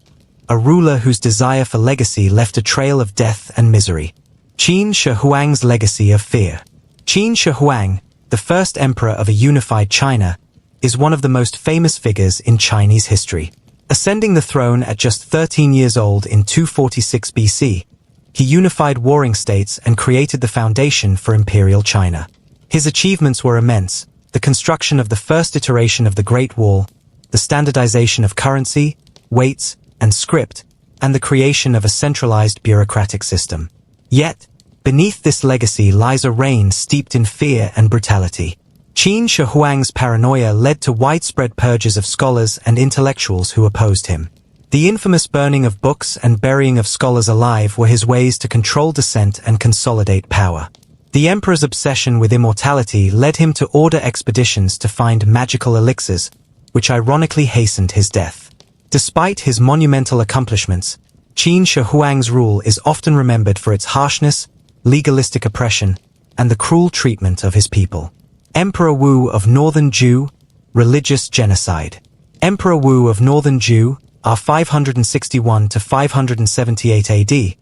a ruler whose desire for legacy left a trail of death and misery. Qin Shi Huang's legacy of fear. Qin Shi Huang, the first emperor of a unified China, is one of the most famous figures in Chinese history. Ascending the throne at just 13 years old in 246 BC, he unified warring states and created the foundation for imperial China. His achievements were immense: the construction of the first iteration of the Great Wall, the standardization of currency, weights, and script, and the creation of a centralized bureaucratic system. Yet, beneath this legacy lies a reign steeped in fear and brutality. Qin Shi Huang's paranoia led to widespread purges of scholars and intellectuals who opposed him. The infamous burning of books and burying of scholars alive were his ways to control dissent and consolidate power. The emperor's obsession with immortality led him to order expeditions to find magical elixirs, which ironically hastened his death. Despite his monumental accomplishments, Qin Shi Huang's rule is often remembered for its harshness, legalistic oppression, and the cruel treatment of his people. Emperor Wu of Northern Zhou, religious genocide. Emperor Wu of Northern Zhou, r. 561 to 578 AD,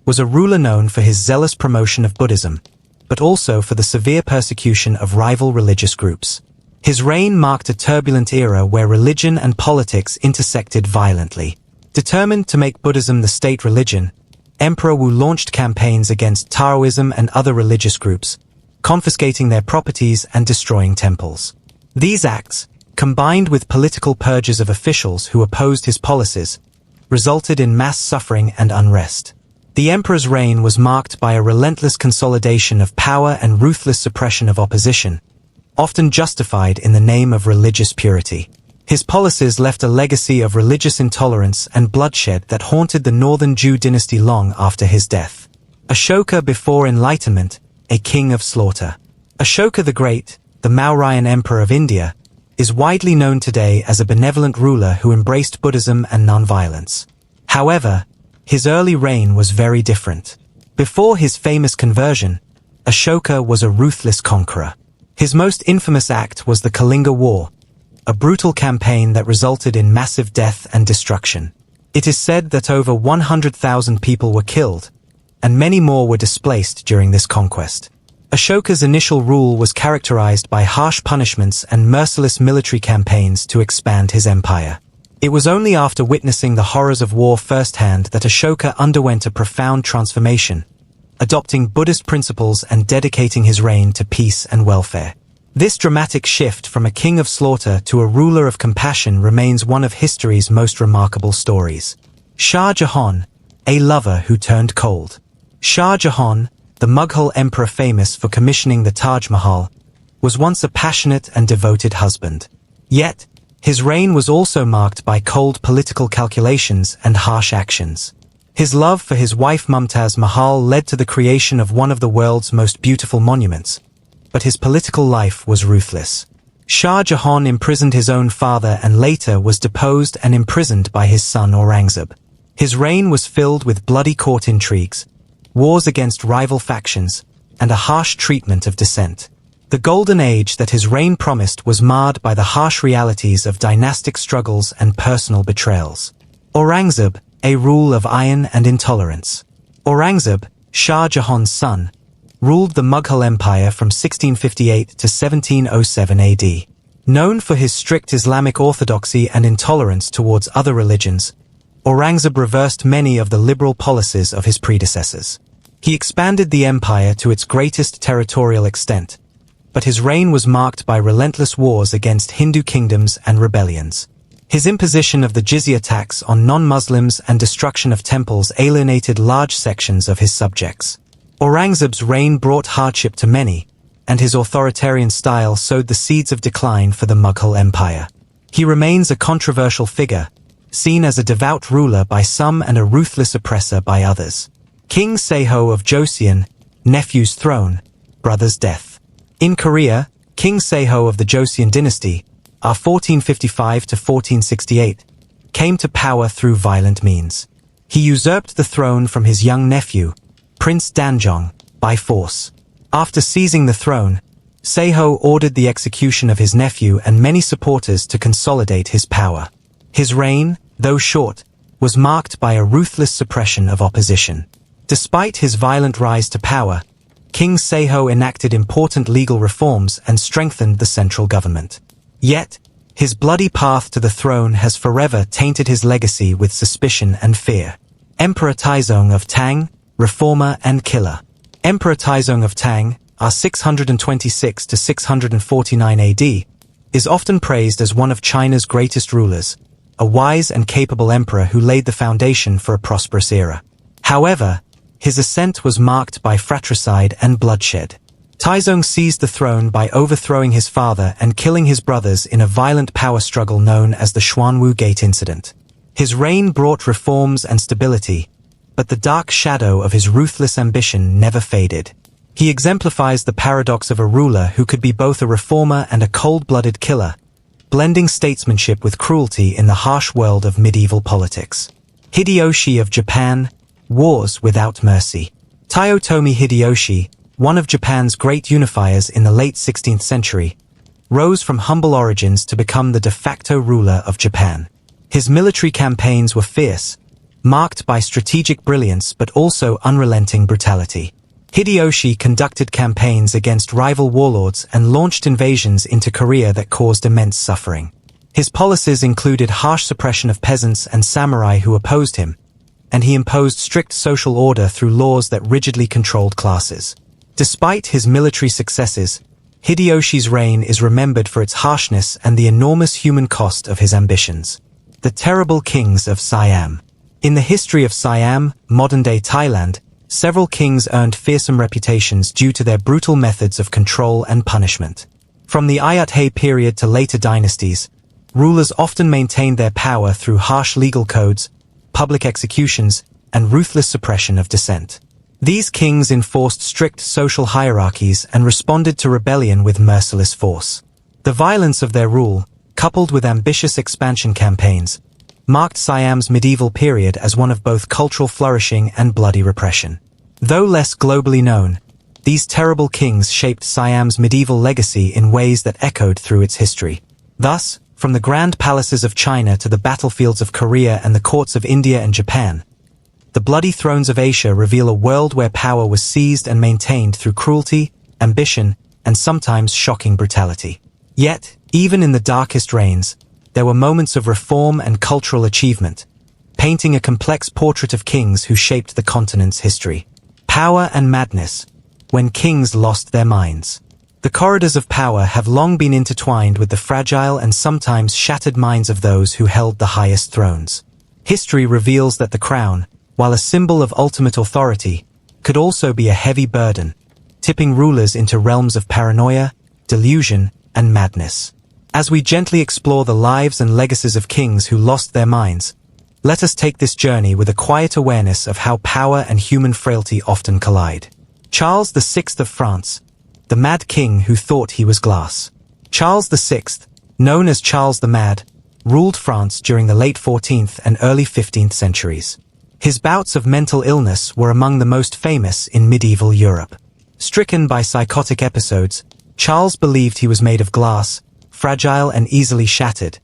was a ruler known for his zealous promotion of Buddhism, but also for the severe persecution of rival religious groups. His reign marked a turbulent era where religion and politics intersected violently. Determined to make Buddhism the state religion, Emperor Wu launched campaigns against Taoism and other religious groups, confiscating their properties and destroying temples. These acts, combined with political purges of officials who opposed his policies, resulted in mass suffering and unrest. The emperor's reign was marked by a relentless consolidation of power and ruthless suppression of opposition, often justified in the name of religious purity. His policies left a legacy of religious intolerance and bloodshed that haunted the Northern Zhou dynasty long after his death. Ashoka before enlightenment, a king of slaughter. Ashoka the Great, the Mauryan emperor of India, is widely known today as a benevolent ruler who embraced Buddhism and nonviolence. However, his early reign was very different. Before his famous conversion, Ashoka was a ruthless conqueror. His most infamous act was the Kalinga War, a brutal campaign that resulted in massive death and destruction. It is said that over 100,000 people were killed, and many more were displaced during this conquest. Ashoka's initial rule was characterized by harsh punishments and merciless military campaigns to expand his empire. It was only after witnessing the horrors of war firsthand that Ashoka underwent a profound transformation, adopting Buddhist principles and dedicating his reign to peace and welfare. This dramatic shift from a king of slaughter to a ruler of compassion remains one of history's most remarkable stories. Shah Jahan, a lover who turned cold. Shah Jahan, the Mughal emperor famous for commissioning the Taj Mahal, was once a passionate and devoted husband. Yet, his reign was also marked by cold political calculations and harsh actions. His love for his wife Mumtaz Mahal led to the creation of one of the world's most beautiful monuments, but his political life was ruthless. Shah Jahan imprisoned his own father and later was deposed and imprisoned by his son Aurangzeb. His reign was filled with bloody court intrigues, wars against rival factions, and a harsh treatment of dissent. The golden age that his reign promised was marred by the harsh realities of dynastic struggles and personal betrayals. Aurangzeb, a rule of iron and intolerance. Aurangzeb, Shah Jahan's son, ruled the Mughal Empire from 1658 to 1707 AD. Known for his strict Islamic orthodoxy and intolerance towards other religions, Aurangzeb reversed many of the liberal policies of his predecessors. He expanded the empire to its greatest territorial extent, but his reign was marked by relentless wars against Hindu kingdoms and rebellions. His imposition of the jizya tax on non-Muslims and destruction of temples alienated large sections of his subjects. Aurangzeb's reign brought hardship to many, and his authoritarian style sowed the seeds of decline for the Mughal Empire. He remains a controversial figure, seen as a devout ruler by some and a ruthless oppressor by others. King Seho of Joseon, nephew's throne, brother's death. In Korea, King Seho of the Joseon dynasty, r. 1455 to 1468, came to power through violent means. He usurped the throne from his young nephew, Prince Danjong, by force. After seizing the throne, Seho ordered the execution of his nephew and many supporters to consolidate his power. His reign, though short, was marked by a ruthless suppression of opposition. Despite his violent rise to power, King Seho enacted important legal reforms and strengthened the central government. Yet, his bloody path to the throne has forever tainted his legacy with suspicion and fear. Emperor Taizong of Tang, reformer and killer. Emperor Taizong of Tang, r. 626 to 649 AD, is often praised as one of China's greatest rulers, a wise and capable emperor who laid the foundation for a prosperous era. However, his ascent was marked by fratricide and bloodshed. Taizong seized the throne by overthrowing his father and killing his brothers in a violent power struggle known as the Xuanwu Gate Incident. His reign brought reforms and stability, but the dark shadow of his ruthless ambition never faded. He exemplifies the paradox of a ruler who could be both a reformer and a cold-blooded killer, blending statesmanship with cruelty in the harsh world of medieval politics. Hideyoshi of Japan, wars without mercy. Toyotomi Hideyoshi, one of Japan's great unifiers in the late 16th century, rose from humble origins to become the de facto ruler of Japan. His military campaigns were fierce, marked by strategic brilliance but also unrelenting brutality. Hideyoshi conducted campaigns against rival warlords and launched invasions into Korea that caused immense suffering. His policies included harsh suppression of peasants and samurai who opposed him, and he imposed strict social order through laws that rigidly controlled classes. Despite his military successes, Hideyoshi's reign is remembered for its harshness and the enormous human cost of his ambitions. The terrible kings of Siam. In the history of Siam, modern-day Thailand, several kings earned fearsome reputations due to their brutal methods of control and punishment. From the Ayutthaya period to later dynasties, rulers often maintained their power through harsh legal codes, public executions, and ruthless suppression of dissent. These kings enforced strict social hierarchies and responded to rebellion with merciless force. The violence of their rule, coupled with ambitious expansion campaigns, marked Siam's medieval period as one of both cultural flourishing and bloody repression. Though less globally known, these terrible kings shaped Siam's medieval legacy in ways that echoed through its history. Thus, from the grand palaces of China to the battlefields of Korea and the courts of India and Japan, the bloody thrones of Asia reveal a world where power was seized and maintained through cruelty, ambition, and sometimes shocking brutality. Yet, even in the darkest reigns, there were moments of reform and cultural achievement, painting a complex portrait of kings who shaped the continent's history. Power and madness, when kings lost their minds. The corridors of power have long been intertwined with the fragile and sometimes shattered minds of those who held the highest thrones. History reveals that the crown, while a symbol of ultimate authority, could also be a heavy burden, tipping rulers into realms of paranoia, delusion, and madness. As we gently explore the lives and legacies of kings who lost their minds, let us take this journey with a quiet awareness of how power and human frailty often collide. Charles VI of France, the Mad King who thought he was glass. Charles VI, known as Charles the Mad, ruled France during the late 14th and early 15th centuries. His bouts of mental illness were among the most famous in medieval Europe. Stricken by psychotic episodes, Charles believed he was made of glass, fragile and easily shattered,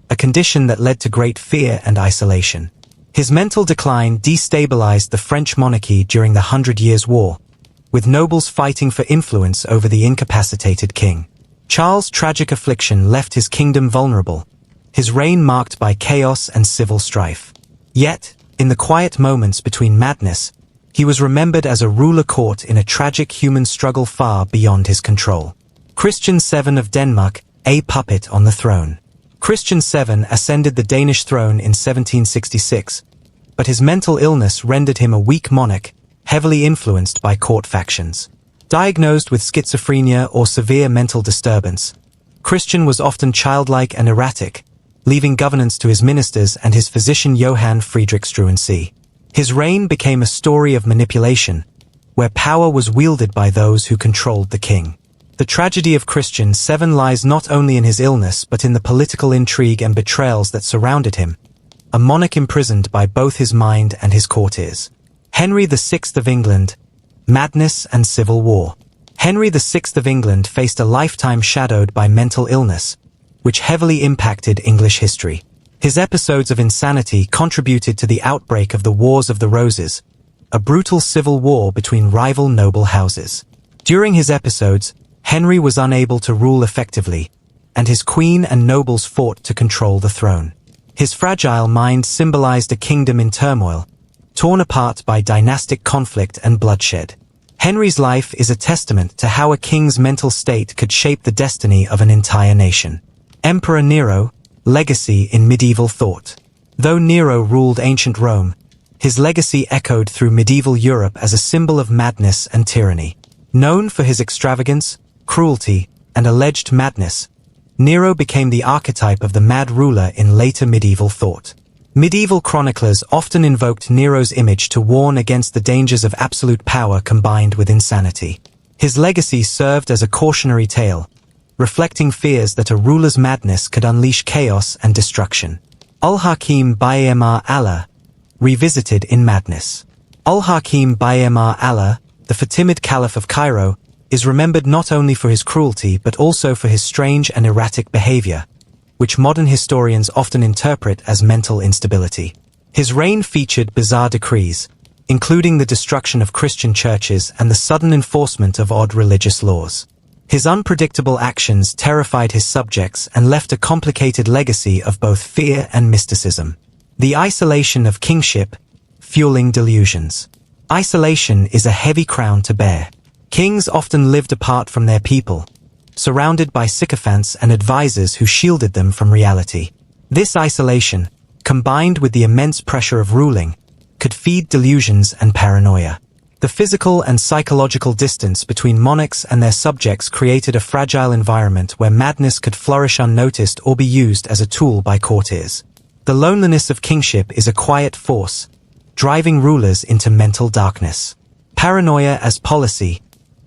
a condition that led to great fear and isolation. His mental decline destabilized the French monarchy during the 100 Years' War, with nobles fighting for influence over the incapacitated king. Charles' tragic affliction left his kingdom vulnerable, his reign marked by chaos and civil strife. Yet, in the quiet moments between madness, he was remembered as a ruler caught in a tragic human struggle far beyond his control. Christian VII of Denmark, a puppet on the throne. Christian VII ascended the Danish throne in 1766, but his mental illness rendered him a weak monarch, heavily influenced by court factions. Diagnosed with schizophrenia or severe mental disturbance, Christian was often childlike and erratic, leaving governance to his ministers and his physician Johann Friedrich Struensee. His reign became a story of manipulation, where power was wielded by those who controlled the king. The tragedy of Christian VII lies not only in his illness but in the political intrigue and betrayals that surrounded him, a monarch imprisoned by both his mind and his courtiers. Henry VI of England, madness and civil war. Henry VI of England faced a lifetime shadowed by mental illness, which heavily impacted English history. His episodes of insanity contributed to the outbreak of the Wars of the Roses, a brutal civil war between rival noble houses. During his episodes, Henry was unable to rule effectively, and his queen and nobles fought to control the throne. His fragile mind symbolized a kingdom in turmoil, torn apart by dynastic conflict and bloodshed. Henry's life is a testament to how a king's mental state could shape the destiny of an entire nation. Emperor Nero, legacy in medieval thought. Though Nero ruled ancient Rome, his legacy echoed through medieval Europe as a symbol of madness and tyranny. Known for his extravagance, cruelty, and alleged madness, Nero became the archetype of the mad ruler in later medieval thought. Medieval chroniclers often invoked Nero's image to warn against the dangers of absolute power combined with insanity. His legacy served as a cautionary tale, reflecting fears that a ruler's madness could unleash chaos and destruction. Ul-Hakim Bayemar Allah, revisited in madness. Ul-Hakim Bayemar Allah, the Fatimid Caliph of Cairo, is remembered not only for his cruelty but also for his strange and erratic behavior, which modern historians often interpret as mental instability. His reign featured bizarre decrees, including the destruction of Christian churches and the sudden enforcement of odd religious laws. His unpredictable actions terrified his subjects and left a complicated legacy of both fear and mysticism. The isolation of kingship, fueling delusions. Isolation is a heavy crown to bear. Kings often lived apart from their people, surrounded by sycophants and advisors who shielded them from reality. This isolation, combined with the immense pressure of ruling, could feed delusions and paranoia. The physical and psychological distance between monarchs and their subjects created a fragile environment where madness could flourish unnoticed or be used as a tool by courtiers. The loneliness of kingship is a quiet force, driving rulers into mental darkness. Paranoia as policy,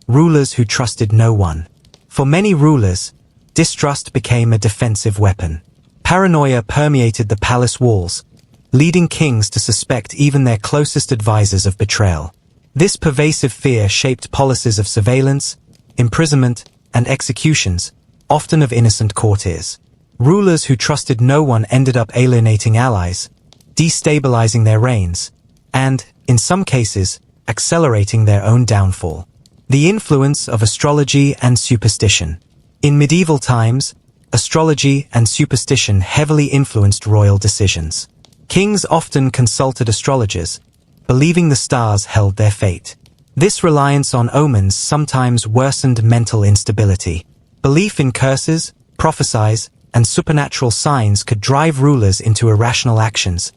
rulers who trusted no one. For many rulers, distrust became a defensive weapon. Paranoia permeated the palace walls, leading kings to suspect even their closest advisors of betrayal. This pervasive fear shaped policies of surveillance, imprisonment, and executions, often of innocent courtiers. Rulers who trusted no one ended up alienating allies, destabilizing their reigns, and, in some cases, accelerating their own downfall. The influence of astrology and superstition. In medieval times, astrology and superstition heavily influenced royal decisions. Kings often consulted astrologers, believing the stars held their fate. This reliance on omens sometimes worsened mental instability. Belief in curses, prophecies, and supernatural signs could drive rulers into irrational actions,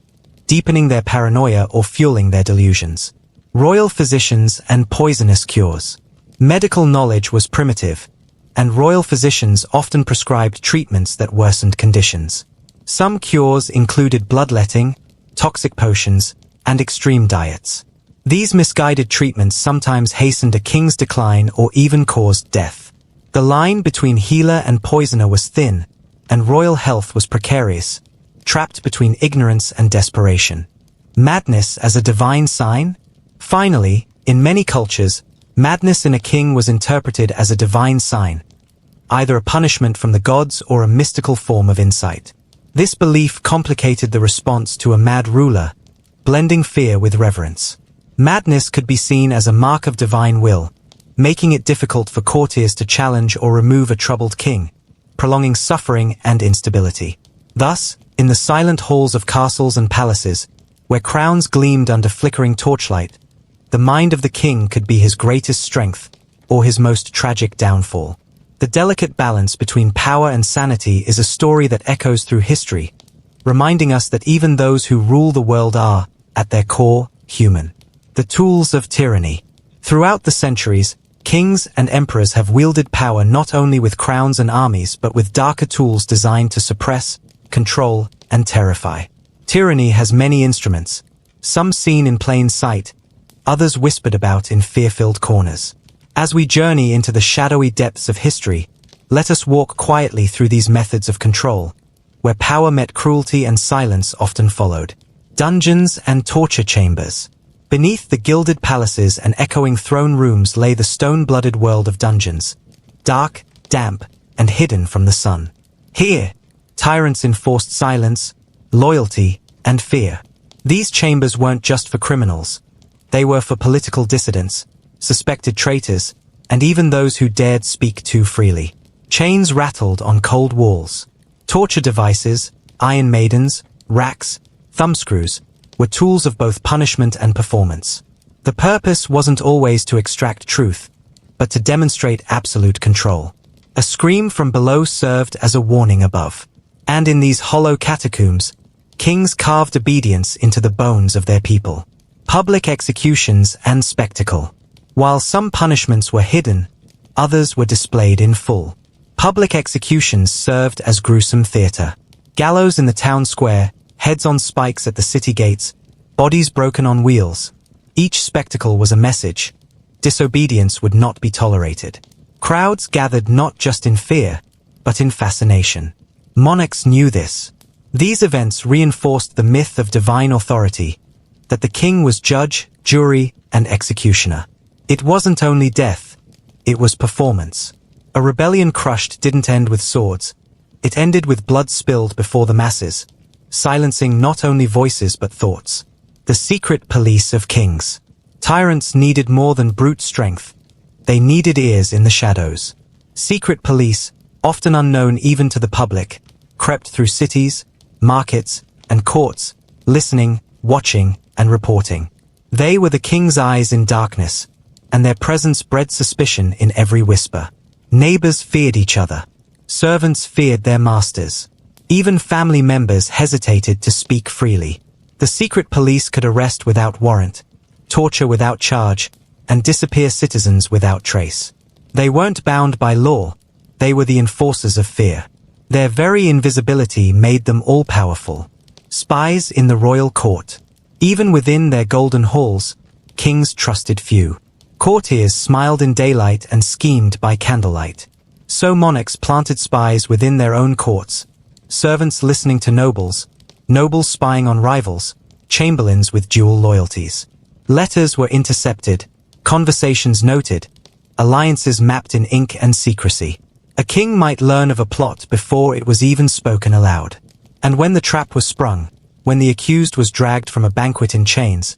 deepening their paranoia or fueling their delusions. Royal physicians and poisonous cures. Medical knowledge was primitive, and royal physicians often prescribed treatments that worsened conditions. Some cures included bloodletting, toxic potions, and extreme diets. These misguided treatments sometimes hastened a king's decline or even caused death. The line between healer and poisoner was thin, and royal health was precarious, trapped between ignorance and desperation. Madness as a divine sign? Finally, in many cultures, madness in a king was interpreted as a divine sign, either a punishment from the gods or a mystical form of insight. This belief complicated the response to a mad ruler, blending fear with reverence. Madness could be seen as a mark of divine will, making it difficult for courtiers to challenge or remove a troubled king, prolonging suffering and instability. Thus, in the silent halls of castles and palaces, where crowns gleamed under flickering torchlight, the mind of the king could be his greatest strength or his most tragic downfall. The delicate balance between power and sanity is a story that echoes through history, reminding us that even those who rule the world are, at their core, human. The tools of tyranny. Throughout the centuries, kings and emperors have wielded power not only with crowns and armies but with darker tools designed to suppress, control, and terrify. Tyranny has many instruments, some seen in plain sight, others whispered about in fear-filled corners. As we journey into the shadowy depths of history, let us walk quietly through these methods of control, where power met cruelty and silence often followed. Dungeons and torture chambers. Beneath the gilded palaces and echoing throne rooms lay the stone-blooded world of dungeons, dark, damp, and hidden from the sun. Here, tyrants enforced silence, loyalty, and fear. These chambers weren't just for criminals. They were for political dissidents, suspected traitors, and even those who dared speak too freely. Chains rattled on cold walls. Torture devices, iron maidens, racks, thumbscrews, were tools of both punishment and performance. The purpose wasn't always to extract truth, but to demonstrate absolute control. A scream from below served as a warning above. And in these hollow catacombs, kings carved obedience into the bones of their people. Public executions and spectacle. While some punishments were hidden, others were displayed in full. Public executions served as gruesome theater. Gallows in the town square, heads on spikes at the city gates, bodies broken on wheels. Each spectacle was a message. Disobedience would not be tolerated. Crowds gathered not just in fear, but in fascination. Monarchs knew this. These events reinforced the myth of divine authority, that the king was judge, jury, and executioner. It wasn't only death, it was performance. A rebellion crushed didn't end with swords. It ended with blood spilled before the masses, silencing not only voices but thoughts. The secret police of kings. Tyrants needed more than brute strength. They needed ears in the shadows. Secret police, often unknown even to the public, crept through cities, markets, and courts, listening, watching, and reporting. They were the king's eyes in darkness, and their presence bred suspicion in every whisper. Neighbors feared each other. Servants feared their masters. Even family members hesitated to speak freely. The secret police could arrest without warrant, torture without charge, and disappear citizens without trace. They weren't bound by law. They were the enforcers of fear. Their very invisibility made them all-powerful. Spies in the royal court. Even within their golden halls, kings trusted few. Courtiers smiled in daylight and schemed by candlelight. So monarchs planted spies within their own courts, servants listening to nobles, nobles spying on rivals, chamberlains with dual loyalties. Letters were intercepted, conversations noted, alliances mapped in ink and secrecy. A king might learn of a plot before it was even spoken aloud. And when the trap was sprung, when the accused was dragged from a banquet in chains,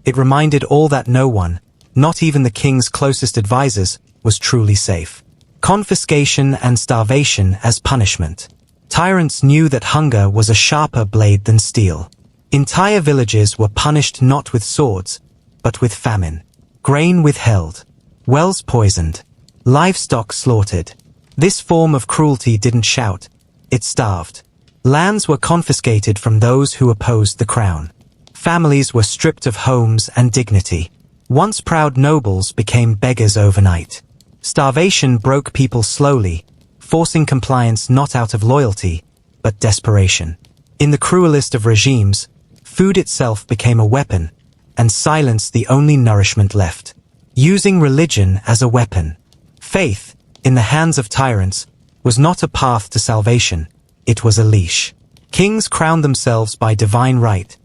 it reminded all that no one, not even the king's closest advisors, was truly safe. Confiscation and starvation as punishment. Tyrants knew that hunger was a sharper blade than steel. Entire villages were punished not with swords, but with famine. Grain withheld. Wells poisoned. Livestock slaughtered. This form of cruelty didn't shout, it starved. Lands were confiscated from those who opposed the crown. Families were stripped of homes and dignity. Once proud nobles became beggars overnight. Starvation broke people slowly, forcing compliance not out of loyalty, but desperation. In the cruelest of regimes, food itself became a weapon, and silence the only nourishment left. Using religion as a weapon. Faith, in the hands of tyrants, was not a path to salvation, it was a leash. Kings crowned themselves by divine right,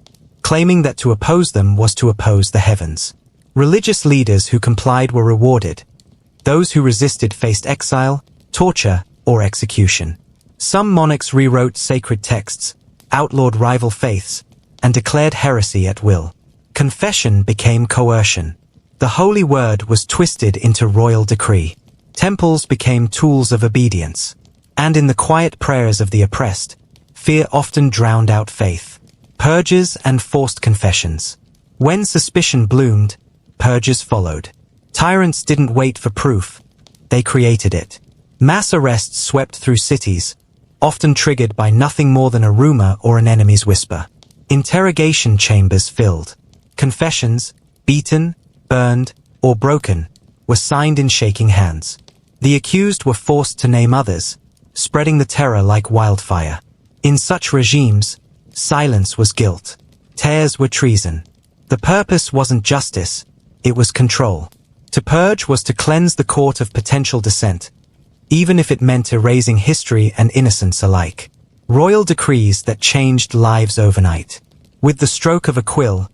claiming that to oppose them was to oppose the heavens. Religious leaders who complied were rewarded. Those who resisted faced exile, torture, or execution. Some monarchs rewrote sacred texts, outlawed rival faiths, and declared heresy at will. Confession became coercion. The holy word was twisted into royal decree. Temples became tools of obedience. And in the quiet prayers of the oppressed, fear often drowned out faith. Purges and forced confessions. When suspicion bloomed, purges followed. Tyrants didn't wait for proof. They created it. Mass arrests swept through cities, often triggered by nothing more than a rumor or an enemy's whisper. Interrogation chambers filled. Confessions, beaten, burned, or broken, were signed in shaking hands. The accused were forced to name others, spreading the terror like wildfire. In such regimes, silence was guilt. Tears were treason. The purpose wasn't justice, it was control. To purge was to cleanse the court of potential dissent, even if it meant erasing history and innocence alike. Royal decrees that changed lives overnight. With the stroke of a quill,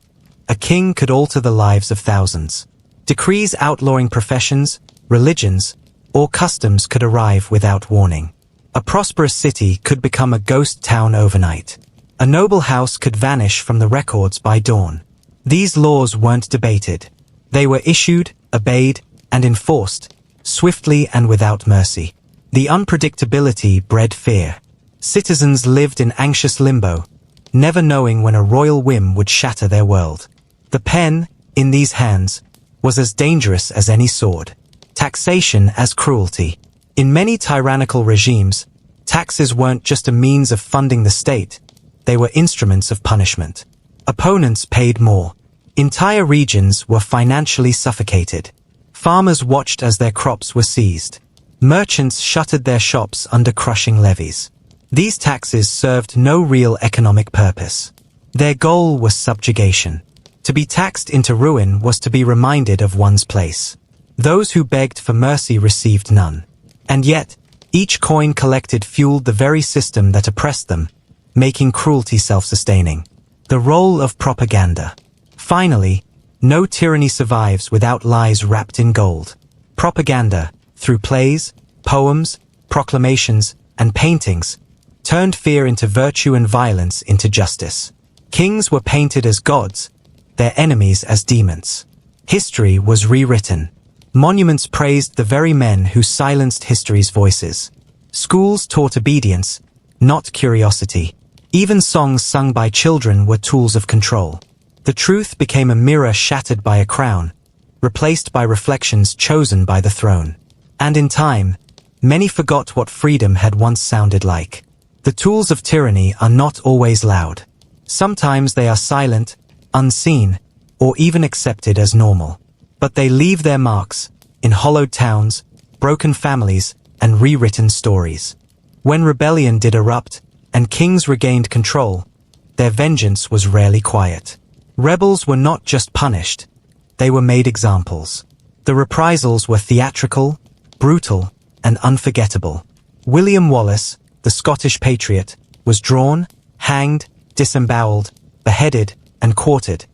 a king could alter the lives of thousands. Decrees outlawing professions, religions, or customs could arrive without warning. A prosperous city could become a ghost town overnight. A noble house could vanish from the records by dawn. These laws weren't debated. They were issued, obeyed, and enforced, swiftly and without mercy. The unpredictability bred fear. Citizens lived in anxious limbo, never knowing when a royal whim would shatter their world. The pen, in these hands, was as dangerous as any sword. Taxation as cruelty. In many tyrannical regimes, taxes weren't just a means of funding the state, they were instruments of punishment. Opponents paid more. Entire regions were financially suffocated. Farmers watched as their crops were seized. Merchants shuttered their shops under crushing levies. These taxes served no real economic purpose. Their goal was subjugation. To be taxed into ruin was to be reminded of one's place. Those who begged for mercy received none. And yet, each coin collected fueled the very system that oppressed them, making cruelty self-sustaining. The role of propaganda. Finally, No tyranny survives without lies wrapped in gold. Propaganda, through plays, poems, proclamations, and paintings, turned fear into virtue and violence into justice. Kings were painted as gods, their enemies as demons. History was rewritten. Monuments praised the very men who silenced history's voices. Schools taught obedience, not curiosity. Even songs sung by children were tools of control. The truth became a mirror shattered by a crown, replaced by reflections chosen by the throne. And in time, many forgot what freedom had once sounded like. The tools of tyranny are not always loud. Sometimes they are silent, unseen, or even accepted as normal. But they leave their marks in hollowed towns, broken families, and rewritten stories. When rebellion did erupt, and kings regained control, their vengeance was rarely quiet. Rebels were not just punished, they were made examples. The reprisals were theatrical, brutal, and unforgettable. William Wallace, the Scottish patriot, was drawn, hanged, disemboweled, beheaded, and quartered,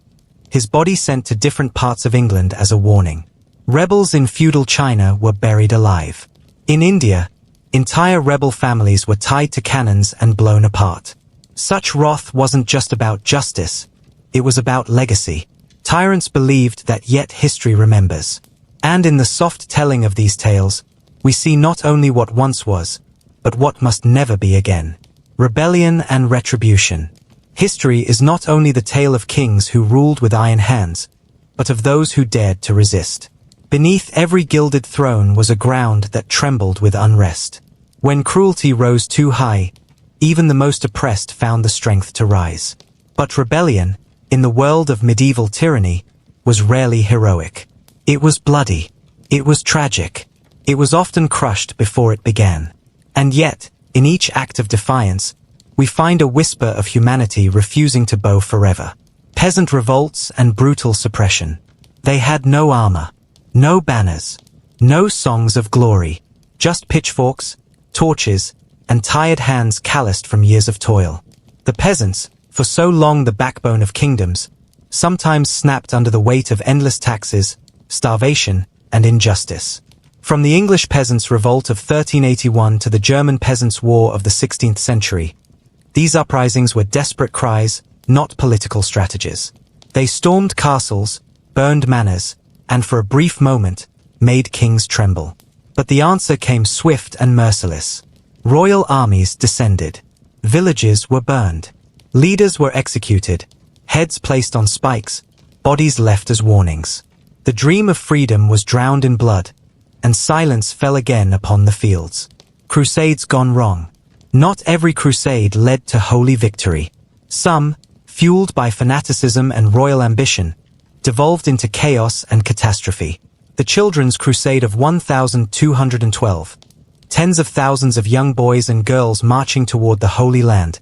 his body sent to different parts of England as a warning. Rebels in feudal China were buried alive. In India, entire rebel families were tied to cannons and blown apart. Such wrath wasn't just about justice, it was about legacy. Tyrants believed that yet history remembers. And in the soft telling of these tales, we see not only what once was, but what must never be again. Rebellion and retribution. History is not only the tale of kings who ruled with iron hands, but of those who dared to resist. Beneath every gilded throne was a ground that trembled with unrest. When cruelty rose too high, even the most oppressed found the strength to rise. But rebellion, in the world of medieval tyranny, was rarely heroic. It was bloody. It was tragic. It was often crushed before it began. And yet, in each act of defiance, we find a whisper of humanity refusing to bow forever. Peasant revolts and brutal suppression. They had no armor, no banners, no songs of glory, just pitchforks, torches, and tired hands calloused from years of toil. The peasants, for so long the backbone of kingdoms, sometimes snapped under the weight of endless taxes, starvation, and injustice. From the English peasants' revolt of 1381 to the German peasants' war of the 16th century, these uprisings were desperate cries, not political strategies. They stormed castles, burned manors, and for a brief moment, made kings tremble. But the answer came swift and merciless. Royal armies descended. Villages were burned. Leaders were executed, heads placed on spikes, bodies left as warnings. The dream of freedom was drowned in blood, and silence fell again upon the fields. Crusades gone wrong. Not every crusade led to holy victory. Some, fueled by fanaticism and royal ambition, devolved into chaos and catastrophe. The Children's Crusade of 1212, tens of thousands of young boys and girls marching toward the Holy Land,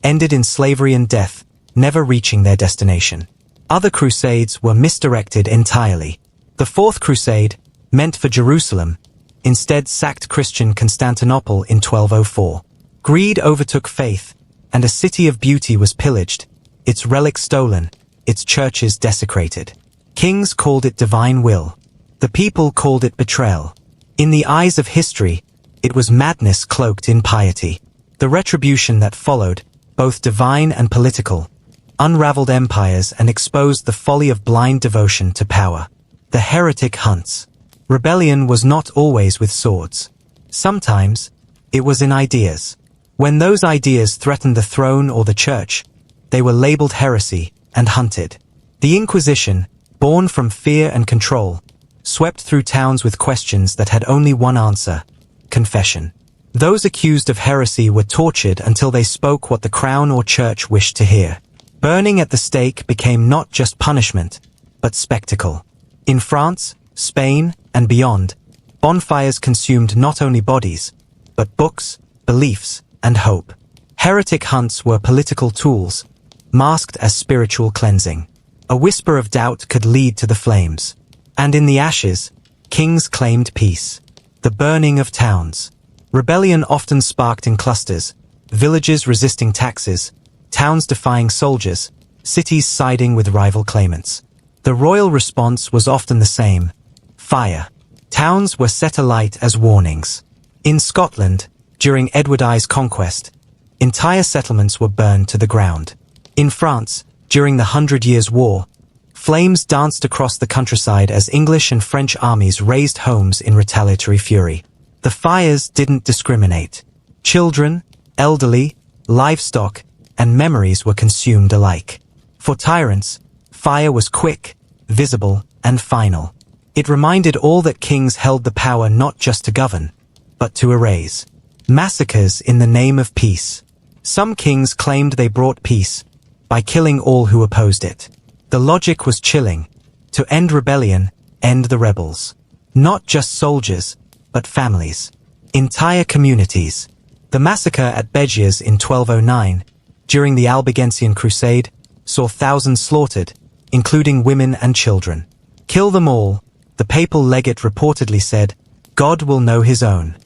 ended in slavery and death, never reaching their destination. Other crusades were misdirected entirely. The Fourth Crusade, meant for Jerusalem, instead sacked Christian Constantinople in 1204. Greed overtook faith, and a city of beauty was pillaged, its relics stolen, its churches desecrated. Kings called it divine will. The people called it betrayal. In the eyes of history, it was madness cloaked in piety. The retribution that followed, both divine and political, unraveled empires and exposed the folly of blind devotion to power. The heretic hunts. Rebellion was not always with swords. Sometimes, it was in ideas. When those ideas threatened the throne or the church, they were labeled heresy and hunted. The Inquisition, born from fear and control, swept through towns with questions that had only one answer: confession. Those accused of heresy were tortured until they spoke what the crown or church wished to hear. Burning at the stake became not just punishment, but spectacle. In France, Spain, and beyond, bonfires consumed not only bodies, but books, beliefs, and hope. Heretic hunts were political tools, masked as spiritual cleansing. A whisper of doubt could lead to the flames. And in the ashes, kings claimed peace. The burning of towns. Rebellion often sparked in clusters, villages resisting taxes, towns defying soldiers, cities siding with rival claimants. The royal response was often the same: fire. Towns were set alight as warnings. In Scotland, during Edward I's conquest, entire settlements were burned to the ground. In France, during the 100 Years' War, flames danced across the countryside as English and French armies razed homes in retaliatory fury. The fires didn't discriminate. Children, elderly, livestock, and memories were consumed alike. For tyrants, fire was quick, visible, and final. It reminded all that kings held the power not just to govern, but to erase. Massacres in the name of peace. Some kings claimed they brought peace by killing all who opposed it. The logic was chilling. To end rebellion, end the rebels. Not just soldiers, but families. Entire communities. The massacre at Béziers in 1209, during the Albigensian Crusade, saw thousands slaughtered, including women and children. Kill them all, the papal legate reportedly said, God will know his own.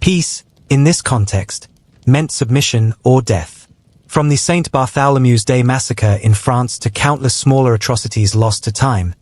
Peace, in this context, meant submission or death. From the St. Bartholomew's Day massacre in France to countless smaller atrocities lost to time,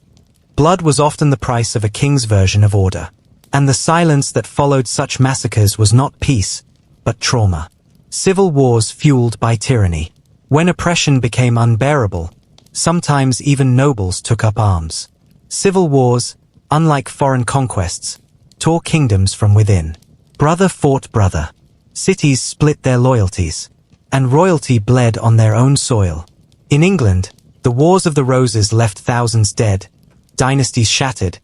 blood was often the price of a king's version of order. And the silence that followed such massacres was not peace, but trauma. Civil wars fueled by tyranny. When oppression became unbearable, sometimes even nobles took up arms. Civil wars, unlike foreign conquests, tore kingdoms from within. Brother fought brother. Cities split their loyalties, and royalty bled on their own soil. In England, the Wars of the Roses left thousands dead, dynasties shattered,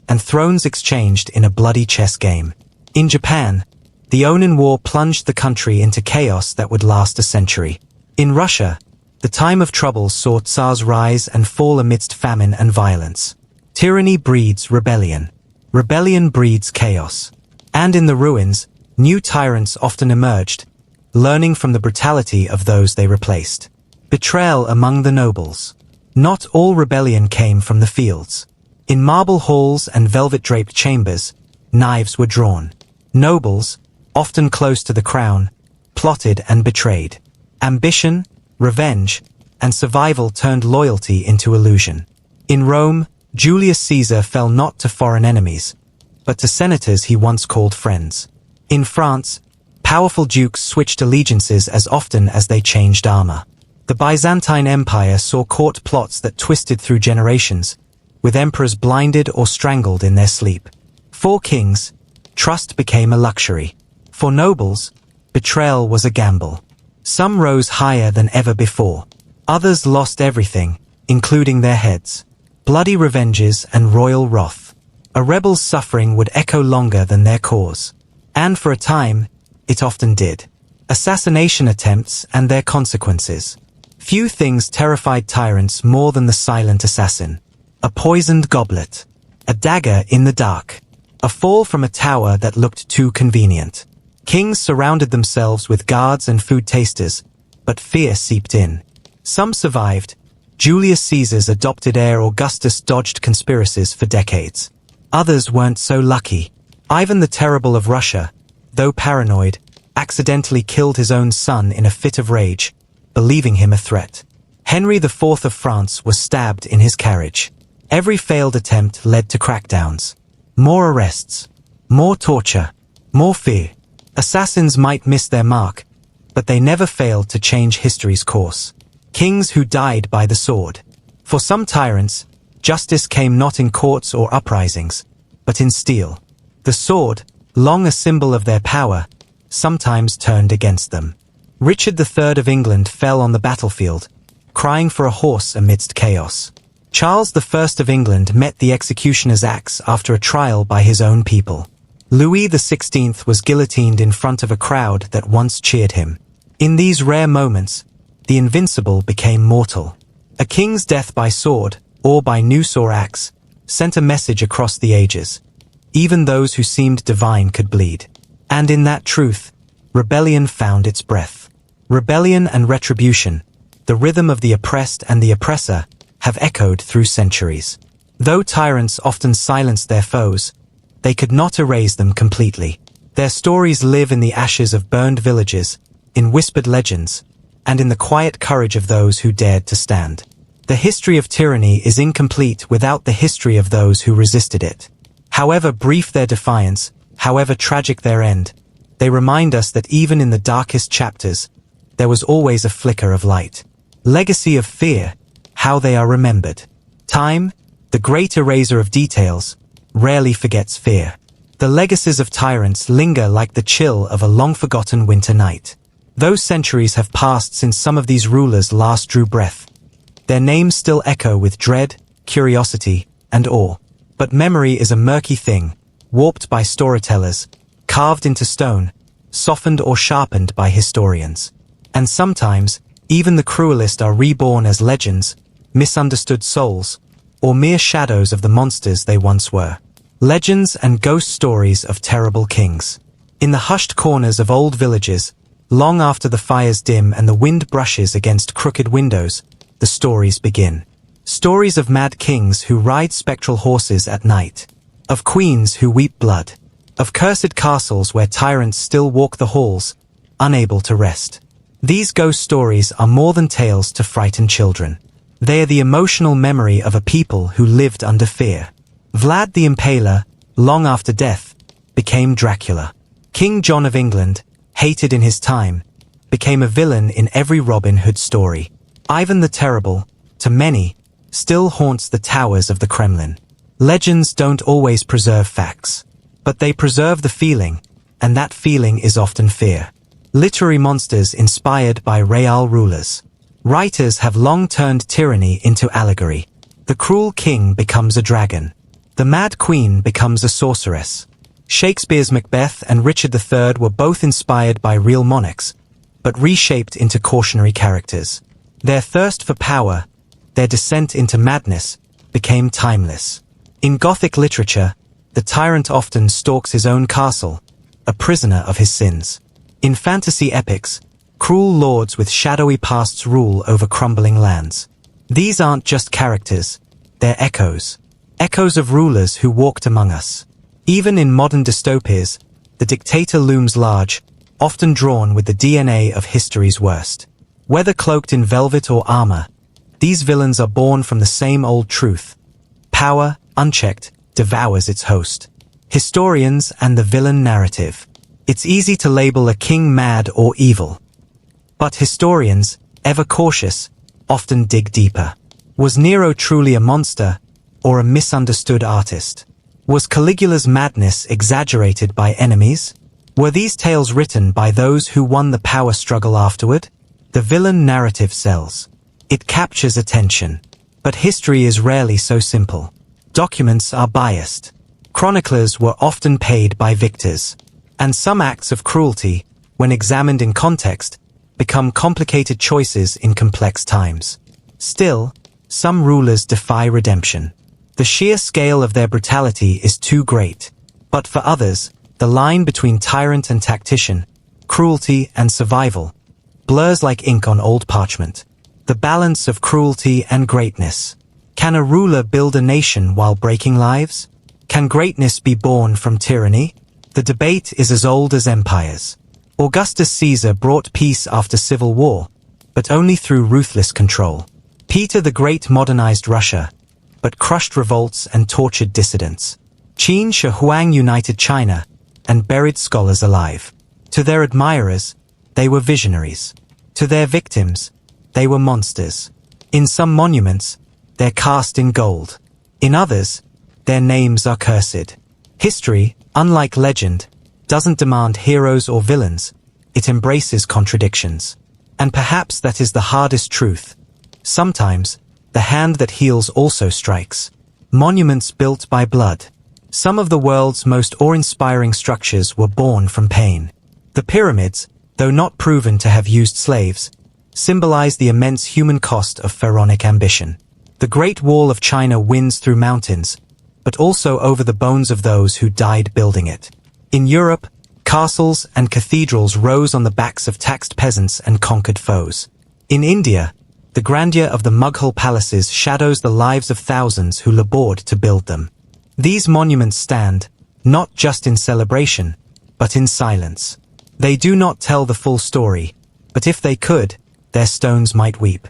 and thrones exchanged in a bloody chess game. In Japan, the Onin War plunged the country into chaos that would last a century. In Russia, the time of trouble saw Tsars rise and fall amidst famine and violence. Tyranny breeds rebellion. Rebellion breeds chaos. And in the ruins, new tyrants often emerged, learning from the brutality of those they replaced. Betrayal among the nobles. Not all rebellion came from the fields. In marble halls and velvet-draped chambers, knives were drawn. Nobles, often close to the crown, plotted and betrayed. Ambition, revenge, and survival turned loyalty into illusion. In Rome, Julius Caesar fell not to foreign enemies, but to senators he once called friends. In France, powerful dukes switched allegiances as often as they changed armor. The Byzantine Empire saw court plots that twisted through generations, with emperors blinded or strangled in their sleep. For kings, trust became a luxury. For nobles, betrayal was a gamble. Some rose higher than ever before. Others lost everything, including their heads. Bloody revenges and royal wrath. A rebel's suffering would echo longer than their cause. And for a time, it often did. Assassination attempts and their consequences. Few things terrified tyrants more than the silent assassin. A poisoned goblet. A dagger in the dark. A fall from a tower that looked too convenient. Kings surrounded themselves with guards and food tasters, but fear seeped in. Some survived. Julius Caesar's adopted heir Augustus dodged conspiracies for decades. Others weren't so lucky. Ivan the Terrible of Russia, though paranoid, accidentally killed his own son in a fit of rage, believing him a threat. Henry IV of France was stabbed in his carriage. Every failed attempt led to crackdowns. More arrests. More torture. More fear. Assassins might miss their mark, but they never failed to change history's course. Kings who died by the sword. For some tyrants, justice came not in courts or uprisings, but in steel. The sword, long a symbol of their power, sometimes turned against them. Richard III of England fell on the battlefield, crying for a horse amidst chaos. Charles I of England met the executioner's axe after a trial by his own people. Louis XVI was guillotined in front of a crowd that once cheered him. In these rare moments, the invincible became mortal. A king's death by sword, or by noose or axe, sent a message across the ages. Even those who seemed divine could bleed. And in that truth, rebellion found its breath. Rebellion and retribution, the rhythm of the oppressed and the oppressor, have echoed through centuries. Though tyrants often silenced their foes, they could not erase them completely. Their stories live in the ashes of burned villages, in whispered legends, and in the quiet courage of those who dared to stand. The history of tyranny is incomplete without the history of those who resisted it. However brief their defiance, however tragic their end, they remind us that even in the darkest chapters, there was always a flicker of light. Legacy of fear, how they are remembered. Time, the great eraser of details, rarely forgets fear. The legacies of tyrants linger like the chill of a long-forgotten winter night. Those centuries have passed since some of these rulers last drew breath. Their names still echo with dread, curiosity, and awe. But memory is a murky thing, warped by storytellers, carved into stone, softened or sharpened by historians. And sometimes, even the cruelest are reborn as legends, misunderstood souls, or mere shadows of the monsters they once were. Legends and ghost stories of terrible kings. In the hushed corners of old villages, long after the fires dim and the wind brushes against crooked windows, the stories begin. Stories of mad kings who ride spectral horses at night. Of queens who weep blood. Of cursed castles where tyrants still walk the halls, unable to rest. These ghost stories are more than tales to frighten children. They are the emotional memory of a people who lived under fear. Vlad the Impaler, long after death, became Dracula. King John of England, hated in his time, became a villain in every Robin Hood story. Ivan the Terrible, to many, still haunts the towers of the Kremlin. Legends don't always preserve facts, but they preserve the feeling, and that feeling is often fear. Literary monsters inspired by real rulers. Writers have long turned tyranny into allegory. The cruel king becomes a dragon. The mad queen becomes a sorceress. Shakespeare's Macbeth and Richard III were both inspired by real monarchs, but reshaped into cautionary characters. Their thirst for power, their descent into madness, became timeless. In Gothic literature, the tyrant often stalks his own castle, a prisoner of his sins. In fantasy epics, cruel lords with shadowy pasts rule over crumbling lands. These aren't just characters, they're echoes. Echoes of rulers who walked among us. Even in modern dystopias, the dictator looms large, often drawn with the DNA of history's worst. Whether cloaked in velvet or armor, these villains are born from the same old truth. Power, unchecked, devours its host. Historians and the villain narrative. It's easy to label a king mad or evil. But historians, ever cautious, often dig deeper. Was Nero truly a monster, or a misunderstood artist? Was Caligula's madness exaggerated by enemies? Were these tales written by those who won the power struggle afterward? The villain narrative sells. It captures attention. But history is rarely so simple. Documents are biased. Chroniclers were often paid by victors. And some acts of cruelty, when examined in context, become complicated choices in complex times. Still, some rulers defy redemption. The sheer scale of their brutality is too great. But for others, the line between tyrant and tactician, cruelty and survival, blurs like ink on old parchment. The balance of cruelty and greatness. Can a ruler build a nation while breaking lives? Can greatness be born from tyranny? The debate is as old as empires. Augustus Caesar brought peace after civil war, but only through ruthless control. Peter the Great modernized Russia, but crushed revolts and tortured dissidents. Qin Shi Huang united China and buried scholars alive. To their admirers, they were visionaries. To their victims, they were monsters. In some monuments, they're cast in gold. In others, their names are cursed. History, unlike legend, doesn't demand heroes or villains, it embraces contradictions. And perhaps that is the hardest truth. Sometimes, the hand that heals also strikes. Monuments built by blood. Some of the world's most awe-inspiring structures were born from pain. The pyramids, though not proven to have used slaves, symbolize the immense human cost of pharaonic ambition. The Great Wall of China wins through mountains, but also over the bones of those who died building it. In Europe, castles and cathedrals rose on the backs of taxed peasants and conquered foes. In India, the grandeur of the Mughal palaces shadows the lives of thousands who labored to build them. These monuments stand, not just in celebration, but in silence. They do not tell the full story, but if they could, their stones might weep.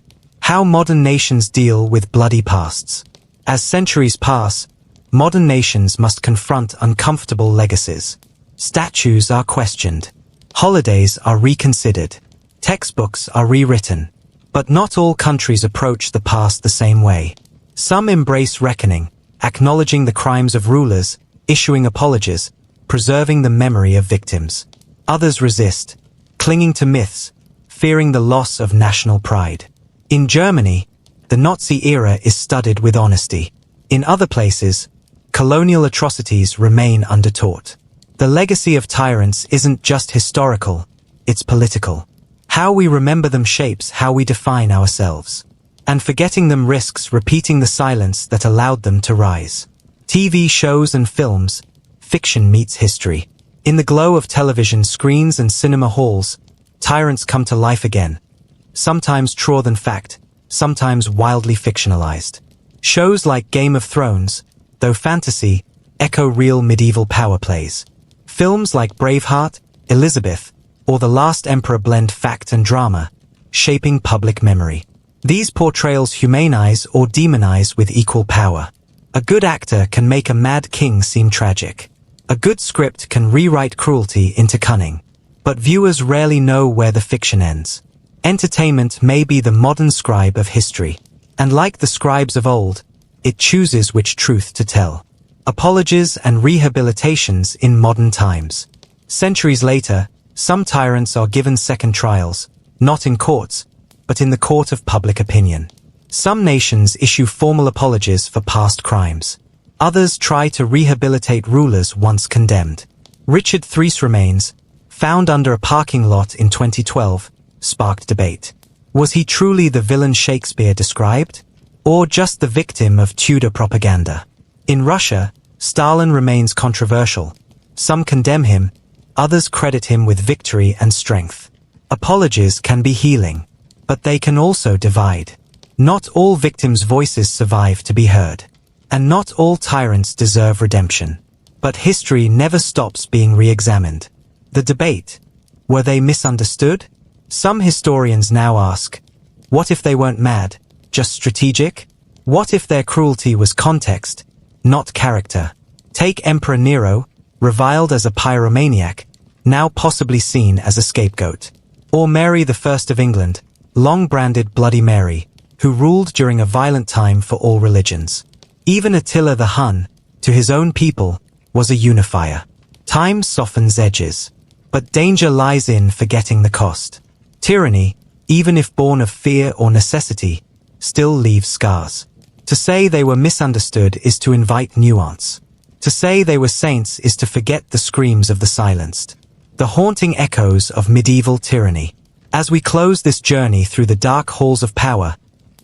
How modern nations deal with bloody pasts. As centuries pass, modern nations must confront uncomfortable legacies. Statues are questioned. Holidays are reconsidered. Textbooks are rewritten. But not all countries approach the past the same way. Some embrace reckoning, acknowledging the crimes of rulers, issuing apologies, preserving the memory of victims. Others resist, clinging to myths, fearing the loss of national pride. In Germany, the Nazi era is studied with honesty. In other places, colonial atrocities remain undertaught. The legacy of tyrants isn't just historical, it's political. How we remember them shapes how we define ourselves. And forgetting them risks repeating the silence that allowed them to rise. TV shows and films, fiction meets history. In the glow of television screens and cinema halls, tyrants come to life again. Sometimes truer than fact, sometimes wildly fictionalized. Shows like Game of Thrones, though fantasy, echo real medieval power plays. Films like Braveheart, Elizabeth, or The Last Emperor blend fact and drama, shaping public memory. These portrayals humanize or demonize with equal power. A good actor can make a mad king seem tragic. A good script can rewrite cruelty into cunning. But viewers rarely know where the fiction ends. Entertainment may be the modern scribe of history. And like the scribes of old, it chooses which truth to tell. Apologies and rehabilitations in modern times. Centuries later, some tyrants are given second trials, not in courts, but in the court of public opinion. Some nations issue formal apologies for past crimes. Others try to rehabilitate rulers once condemned. Richard III's remains, found under a parking lot in 2012, sparked debate. Was he truly the villain Shakespeare described? Or just the victim of Tudor propaganda? In Russia, Stalin remains controversial. Some condemn him, others credit him with victory and strength. Apologies can be healing, but they can also divide. Not all victims' voices survive to be heard. And not all tyrants deserve redemption. But history never stops being re-examined. The debate. Were they misunderstood? Some historians now ask, what if they weren't mad, just strategic? What if their cruelty was context, not character? Take Emperor Nero, reviled as a pyromaniac, now possibly seen as a scapegoat. Or Mary I of England, long branded Bloody Mary, who ruled during a violent time for all religions. Even Attila the Hun, to his own people, was a unifier. Time softens edges. But danger lies in forgetting the cost. Tyranny, even if born of fear or necessity, still leaves scars. To say they were misunderstood is to invite nuance. To say they were saints is to forget the screams of the silenced. The haunting echoes of medieval tyranny. As we close this journey through the dark halls of power,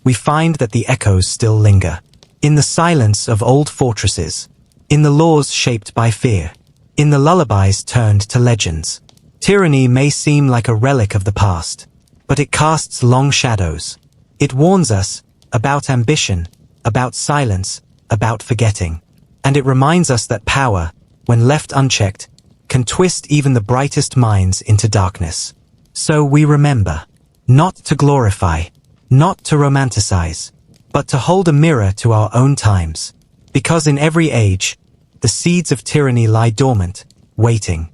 we find that the echoes still linger. In the silence of old fortresses. In the laws shaped by fear. In the lullabies turned to legends. Tyranny may seem like a relic of the past, but it casts long shadows. It warns us about ambition, about silence, about forgetting. And it reminds us that power, when left unchecked, can twist even the brightest minds into darkness. So we remember, not to glorify, not to romanticize, but to hold a mirror to our own times. Because in every age, the seeds of tyranny lie dormant, waiting.